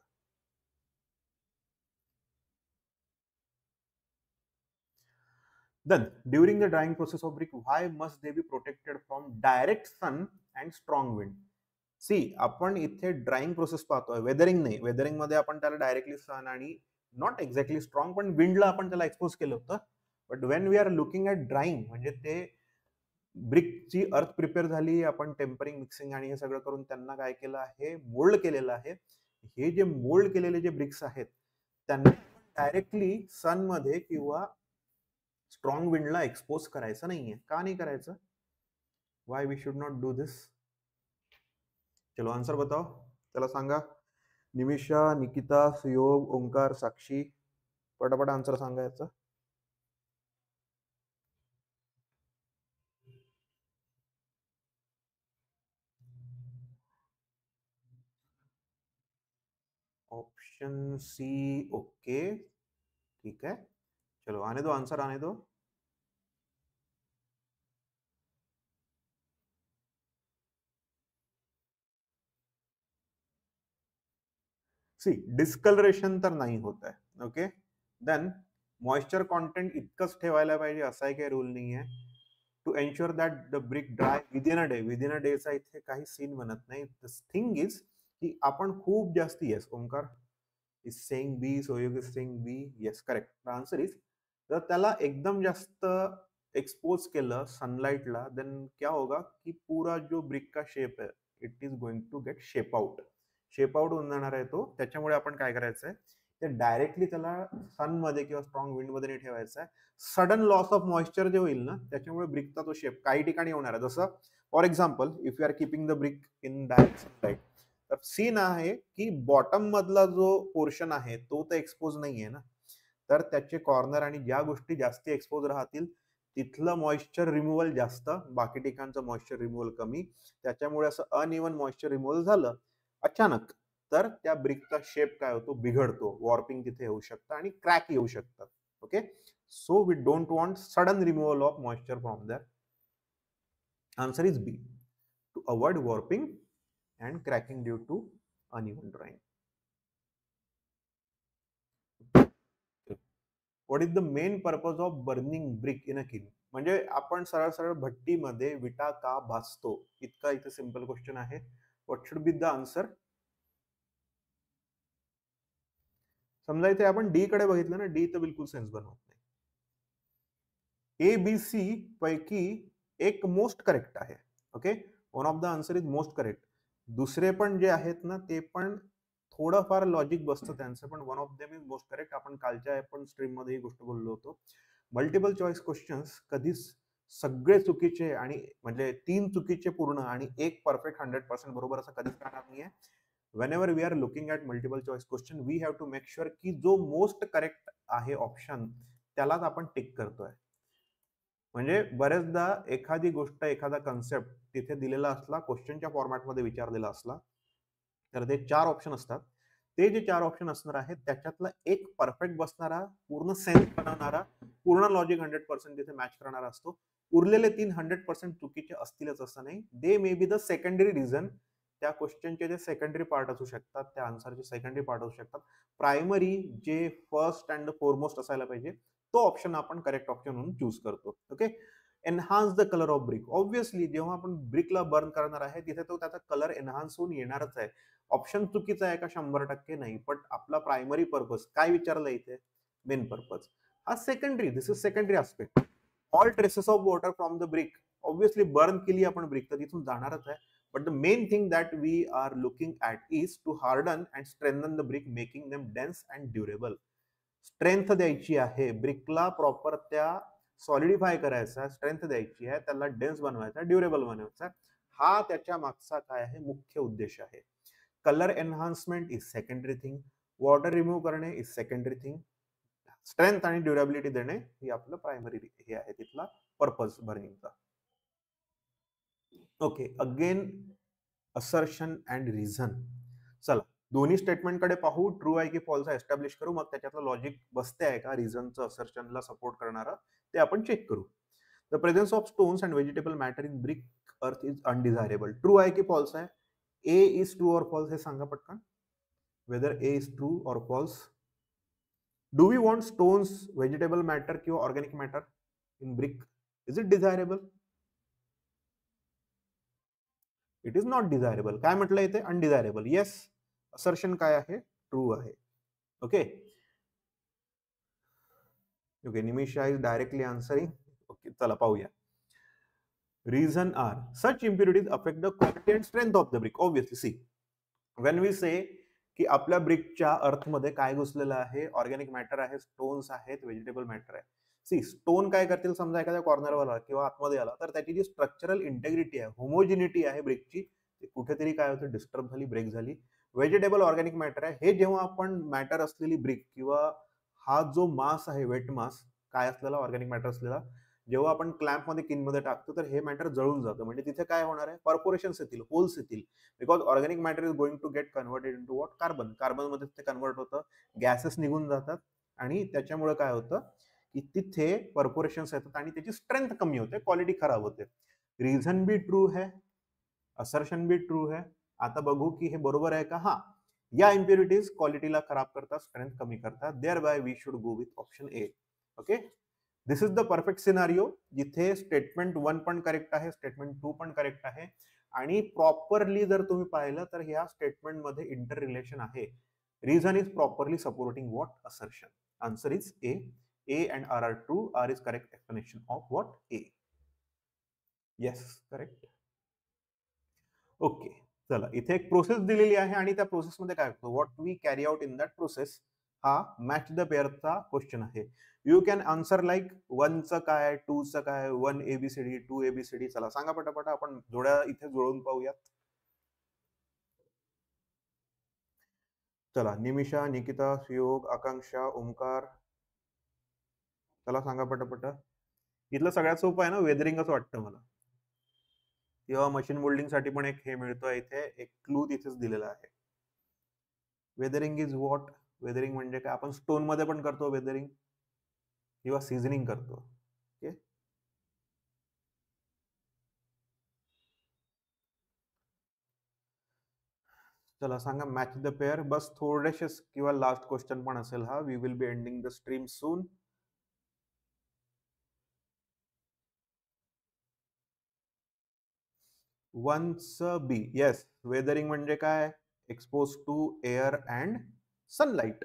Then, during the drying process of brick, why must they be protected from direct sun and strong wind? See, आपण इथे drying process पाहतोय, weathering नाही. Weathering मध्ये आपण त्याला directly सन आणि not exactly strong पण विंडला आपण त्याला एक्सपोज केलं होतं. But when we are looking at drying, म्हणजे ते ब्रिकची अर्थ प्रिपेअर झाली, आपण टेम्परिंग, मिक्सिंग आणि हे सगळं करून त्यांना काय केलं आहे, मोल्ड केलेलं आहे. हे जे मोल्ड केलेले जे ब्रिक्स आहेत त्यांना डायरेक्टली सन मध्ये किंवा स्ट्रॉंग विंडला एक्सपोज करायचं नाहीये. का नाही करायचं, why we should not do this. चलो आंसर बताओ, चला सांगा. निमिषा, निकिता, सुयोग, ओंकार, साक्षी, पटापट आन्सर सांगायचं. ऑप्शन सी, ओके ठीक है, चलो आने दो, आंसर आने दो. सी, डिस्कलरेशन तर नाही होत आहे. ओके, देन मॉइश्चर कॉन्टेंट इतकंच ठेवायला पाहिजे असाही काही रूल नाही आहे. To ensure that the brick dry within a day, within a डेचा इथे काही सीन बनत नाही. द थिंग इज की आपण खूप जास्त, yes Omkar is saying B, Suyog is saying B, yes correct. The answer is, जर त्याला एकदम जास्त एक्सपोज केलं सनलाइटला, देन क्या होगा कि पूरा जो ब्रिक का शेप है it is going to get shape out. Shape out होऊन जाणार आहे तो. त्याच्यामुळे आपण काय करायचंय, ते डायरेक्टली त्याला सन मध्ये किंवा स्ट्रॉंग विंड मध्ये नाही ठेवायचं आहे. सडन लॉस ऑफ मॉइश्चर जे होईल ना त्याच्यामुळे ब्रिकचा तो शेप काही ठिकाणी होणार आहे. जसं for example if you are keeping the brick in direct sunlight, तर सीन आहे की बॉटम मधला जो पोर्शन आहे तो तर एक्सपोज नाहीये ना, तर त्याचे कॉर्नर आणि ज्या गोष्टी जास्ती एक्सपोज राहतील तिथलं मॉइश्चर रिमूव्हल जास्त, बाकी ठिकाणचं मॉइश्चर रिमूव्हल कमी. त्याच्यामुळे असं अनइव्हन मॉइश्चर रिमूव्हल झालं अचानक तर त्या ब्रिकचा शेप काय होतो, बिघडतो, वॉर्पिंग तिथे येऊ शकतं आणि क्रॅक येऊ शकतात. Okay, so we don't want sudden removal of moisture from there. Answer is B, to avoid warping and cracking due to uneven drawing. What is the main purpose of burning brick in a kiln? म्हणजे आपण सरळ सरळ भट्टीमध्ये विटा का भाजतो, इतका इथे simple question आहे. What should be the answer? समजा इथे आपण डी कडे बघितलं ना, डी तर बिलकुल सेन्स बनवत नाही. ए बी सी पैकी एक मोस्ट करेक्ट आहे. Okay, one of the answer is most correct. दुसरे पण जे आहेत ना ते पण थोडंफार लॉजिक बसतं त्यांचं, पण one of them is most correct. आपण कालच्या पण स्ट्रीम मध्ये ही गोष्ट बोललो होतो. मल्टिपल चॉईस क्वेश्चन्स कधीच सगळे चुकीचे आणि म्हणजे 3 चुकीचे पूर्ण आणि एक परफेक्ट 100% बरोबर असं कधीच राहणार नाहीये. whenever we are looking at multiple choice question we have to make sure की जो मोस्ट करेक्ट आहे ऑप्शन त्यालाच आपण टिक करतोय. म्हणजे बरेचदा एखादी गोष्ट, एखादा कन्सेप्ट तिथे दिलेला असला, क्वेश्चनच्या फॉर्मॅटमध्ये विचारलेला असला, तर ते 4 ऑप्शन असतात. ते जे 4 ऑप्शन असणार आहेत त्याच्यातला एक परफेक्ट बसणारा, पूर्ण सेन्स बनवणारा, पूर्ण लॉजिक 100% तिथे मॅच करणारा असतो. उरलेले 3 100% चुकीचे असतीलच असं नाही. They may be the secondary reason. त्या क्वेश्चनचे जे सेकंडरी पार्ट असू शकतात, त्या आन्सरचे सेकंडरी पार्ट असू शकतात. प्रायमरी जे फर्स्ट अँड फोरमोस्ट असायला पाहिजे तो ऑप्शन आपण करेक्ट ऑप्शन म्हणून चूज करतो. Okay, enhance the colour of brick. Obviously जेव्हा आपण ब्रिकला बर्न करणार आहे तिथे तो त्याचा कलर एनहान्स होऊन येणारच आहे. ऑप्शन चुकीचा आहे का? 100% नाही. पण आपला प्रायमरी पर्पज काय विचारलं इथे? Main purpose. हा secondary, this is secondary aspect. All traces of water from the brick. Obviously burn केली आपण ब्रिक तर तिथून जाणारच आहे. But the main thing that we are looking at is to harden and strengthen the brick, making them dense and durable. Strength द्यायची आहे ब्रिकला, proper त्या सॉलिडिफाय करायचा, स्ट्रेंथ द्यायची आहे, त्याला डेन्स बनवायचा, ड्युरेबल बनवायचा. हा त्याच्या मागचा काय आहे, मुख्य उद्देश आहे. Colour enhancement is secondary thing, water remove करणे इज सेकंडरी थिंग, स्ट्रेंथ आणि ड्युरेबिलिटी देणे ही आपलं प्रायमरी हे आहे, तिथला पर्पज बर्निंगचा. Okay, again assertion and reason. चला दोन्ही स्टेटमेंट कडे पाहू, ट्रू आहे की फॉल्स आहे एस्टॅब्लिश करू, मग त्याच्यातलं लॉजिक बसते आहे का, रिझनचं असर्शनला सपोर्ट करणारं ते आपण चेक करू. The presence of stones and vegetable matter in brick earth is undesirable. True आहे की फॉल्स आहे? ए इज ट्रू और फॉल्स हे सांगा पटकन. वेदर ए इज ट्रू और false. Do we want stones, vegetable matter किंवा organic matter in brick? Is it desirable? It is not desirable. काय म्हटलं इथे? अनडिझायरेबल. येस, असर्शन काय आहे? ट्रू आहे. Okay okay, Nimisha is directly answering. Okay, चला पाहूया. Reason are such impurities affect the quality and strength of the brick. Obviously, see, when we say की आपल्या ब्रिकच्या अर्थमध्ये काय घुसलेलं आहे, ऑर्गॅनिक मॅटर आहे, स्टोन्स आहेत, व्हेजिटेबल मॅटर आहे. सी, स्टोन काय करतील, समजा एखाद्या कॉर्नरवर आला किंवा आतमध्ये आला तर त्याची जी स्ट्रक्चरल इंटेग्रिटी आहे, होमोजिनिटी आहे ब्रिकची, कुठेतरी काय होतं, डिस्टर्ब झाली, ब्रेक झाली. व्हेजिटेबल ऑर्गॅनिक मॅटर आहे, हे जेव्हा आपण मॅटर असलेली ब्रिक किंवा हा जो मास आहे, वेट मास काय असलेला, ऑर्गॅनिक मॅटर असलेला, जेव्हा आपण क्लॅम्प मध्ये किनमध्ये टाकतो तर हे मॅटर जळून जातं. म्हणजे तिथे काय होणार आहे, परफोरेशन्स येतील, होल्स येतील. Because organic matter is going to get converted into what, carbon. Carbon मध्ये ते कन्वर्ट होतं, गॅसेस निघून जातात आणि त्याच्यामुळे काय होतं की तिथे परफोरेशन्स येतात आणि त्याची स्ट्रेंथ कमी होते, क्वालिटी खराब होते. रिझन भी ट्रू है, असर्शन भी ट्रू है. आता बघू की हे बरोबर आहे का? हा, या इम्प्युरिटीज क्वालिटीला खराब करतात, स्ट्रेंथ कमी करतात. Thereby we should go with option A. Okay, this is the perfect scenario जिथे स्टेटमेंट 1 पण करेक्ट आहे, स्टेटमेंट 2 पण करेक्ट आहे आणि प्रॉपरली जर तुम्ही पाहिलं तर ह्या स्टेटमेंट मध्ये इंटर रिलेशन आहे. Reason is properly supporting what, assertion. Answer is A. A and R are true. R is correct explanation of what, A. Yes, correct. Okay, चला इथे एक प्रोसेस दिलेली आहे आणि त्या प्रोसेसमध्ये काय होतं, what we carry out in that process, हा मॅच द पेअरचा क्वेश्चन आहे. यू कॅन आन्सर लाईक 1चं काय, 2चं काय, 1 ABCD, 2 ABCD. चला सांगा पटापट, आपण जोड्या इथे जुळवून पाहूयात. चला, निमिषा, निकिता, सुयोग, आकांक्षा, ओमकार. चला सांगा पटापट. इथलं सगळ्यात सोपं आहे ना, वेदरिंगच वाटतं मला. किंवा मशीन मोल्डिंग साठी पण एक हे मिळतोय इथे, एक क्लू तिथेच दिलेला आहे. Weathering is what? वेदरिंग म्हणजे काय? आपण स्टोन मध्ये पण करतो वेदरिंग किंवा सीझनिंग करतो. ओके, चला सांगा मॅच द पेअर. बस थोडेसे किंवा लास्ट क्वेश्चन पण असेल हा. We will be ending the stream soon. Once B. Yes, weathering म्हणजे काय? Expose to air and sunlight.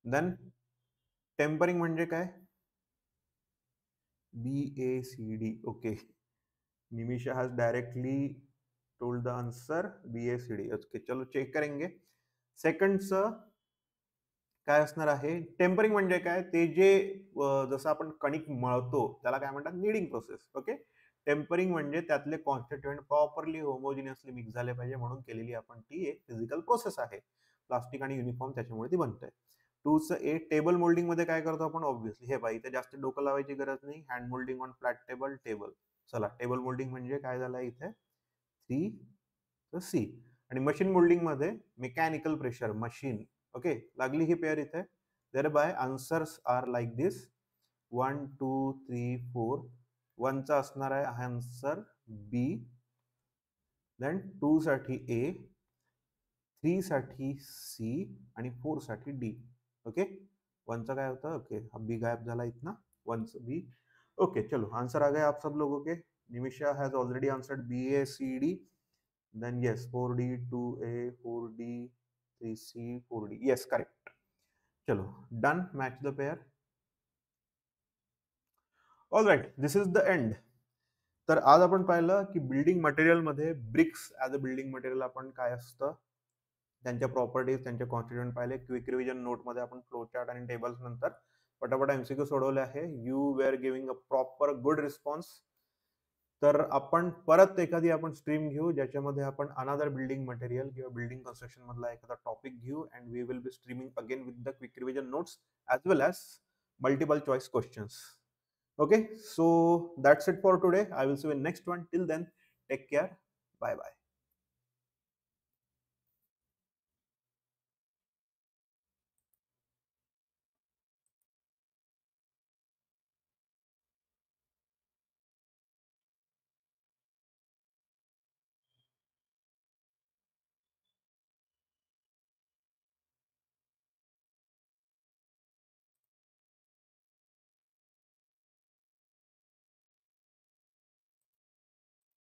Then tempering म्हणजे काय? BACD. Okay, Nimisha has directly told the answer BACD. Okay, चलो चेक करेंगे. सेकंडचं काय असणार आहे? टेम्परिंग म्हणजे काय? ते जे जसं आपण कणिक मळतो त्याला काय म्हणतात? Needing process. ओके, टेम्परिंग म्हणजे त्यातले कॉन्स्टिट्युएंट प्रॉपरली होमोजिनियसली मिक्स झाले पाहिजे म्हणून केलेली आपण ती एक फिजिकल प्रोसेस आहे. प्लास्टिक आणि युनिफॉर्म त्याच्यामुळे ती बनते. 2चं ए, टेबल मोल्डिंग मध्ये काय करतो आपण? ऑब्व्हियसली हे बाई, इथे जास्त डोकं लावायची गरज नाही. Hand moulding on flat table, table. चला, टेबल मोल्डिंग म्हणजे काय झालं इथे? 3C. आणि मशीन मोल्डिंग मध्ये मेकॅनिकल प्रेशर, मशीन. ओके, लागली ही पेअर इथे. Thereby answers are like this: 1 2 3 4. 1चा असणार आहे आन्सर बी, देन 2 साठी ए, 3 साठी सी आणि 4 साठी डी. ओके, 1चा काय होतं? ओके, अब बी गायब झाला इतना. 1चं बी. ओके, चलो आंसर आ गए आप सब लोगों के. Nimisha has already answered BACD. Then yes, 4D, 2A, 4D, 3C, 4D. Yes, correct. चलो, done. Match the pair. All right, this is the end. तर आज आपण पाहिलं की बिल्डिंग मटेरियल मध्ये bricks as a building material आपण काय असतं, त्यांच्या प्रॉपर्टीज, त्यांचे कॉन्स्टिट्युएंट पाहिले. क्विक रिव्हिजन नोट मध्ये आपण फ्लो चार्ट आणि टेबल्स नंतर पटापट MCQ सोडवले आहे. You were giving a proper good response. तर आपण परत एखादी आपण स्ट्रीम घेऊ ज्याच्यामध्ये आपण अनदर बिल्डिंग मटेरियल किंवा बिल्डिंग कन्स्ट्रक्शन मधला एखादा टॉपिक घेऊ, and we will be streaming again with the quick revision notes as well as multiple choice questions. Okay, so that's it for today. I will see you in next one. Till then, take care. Bye bye.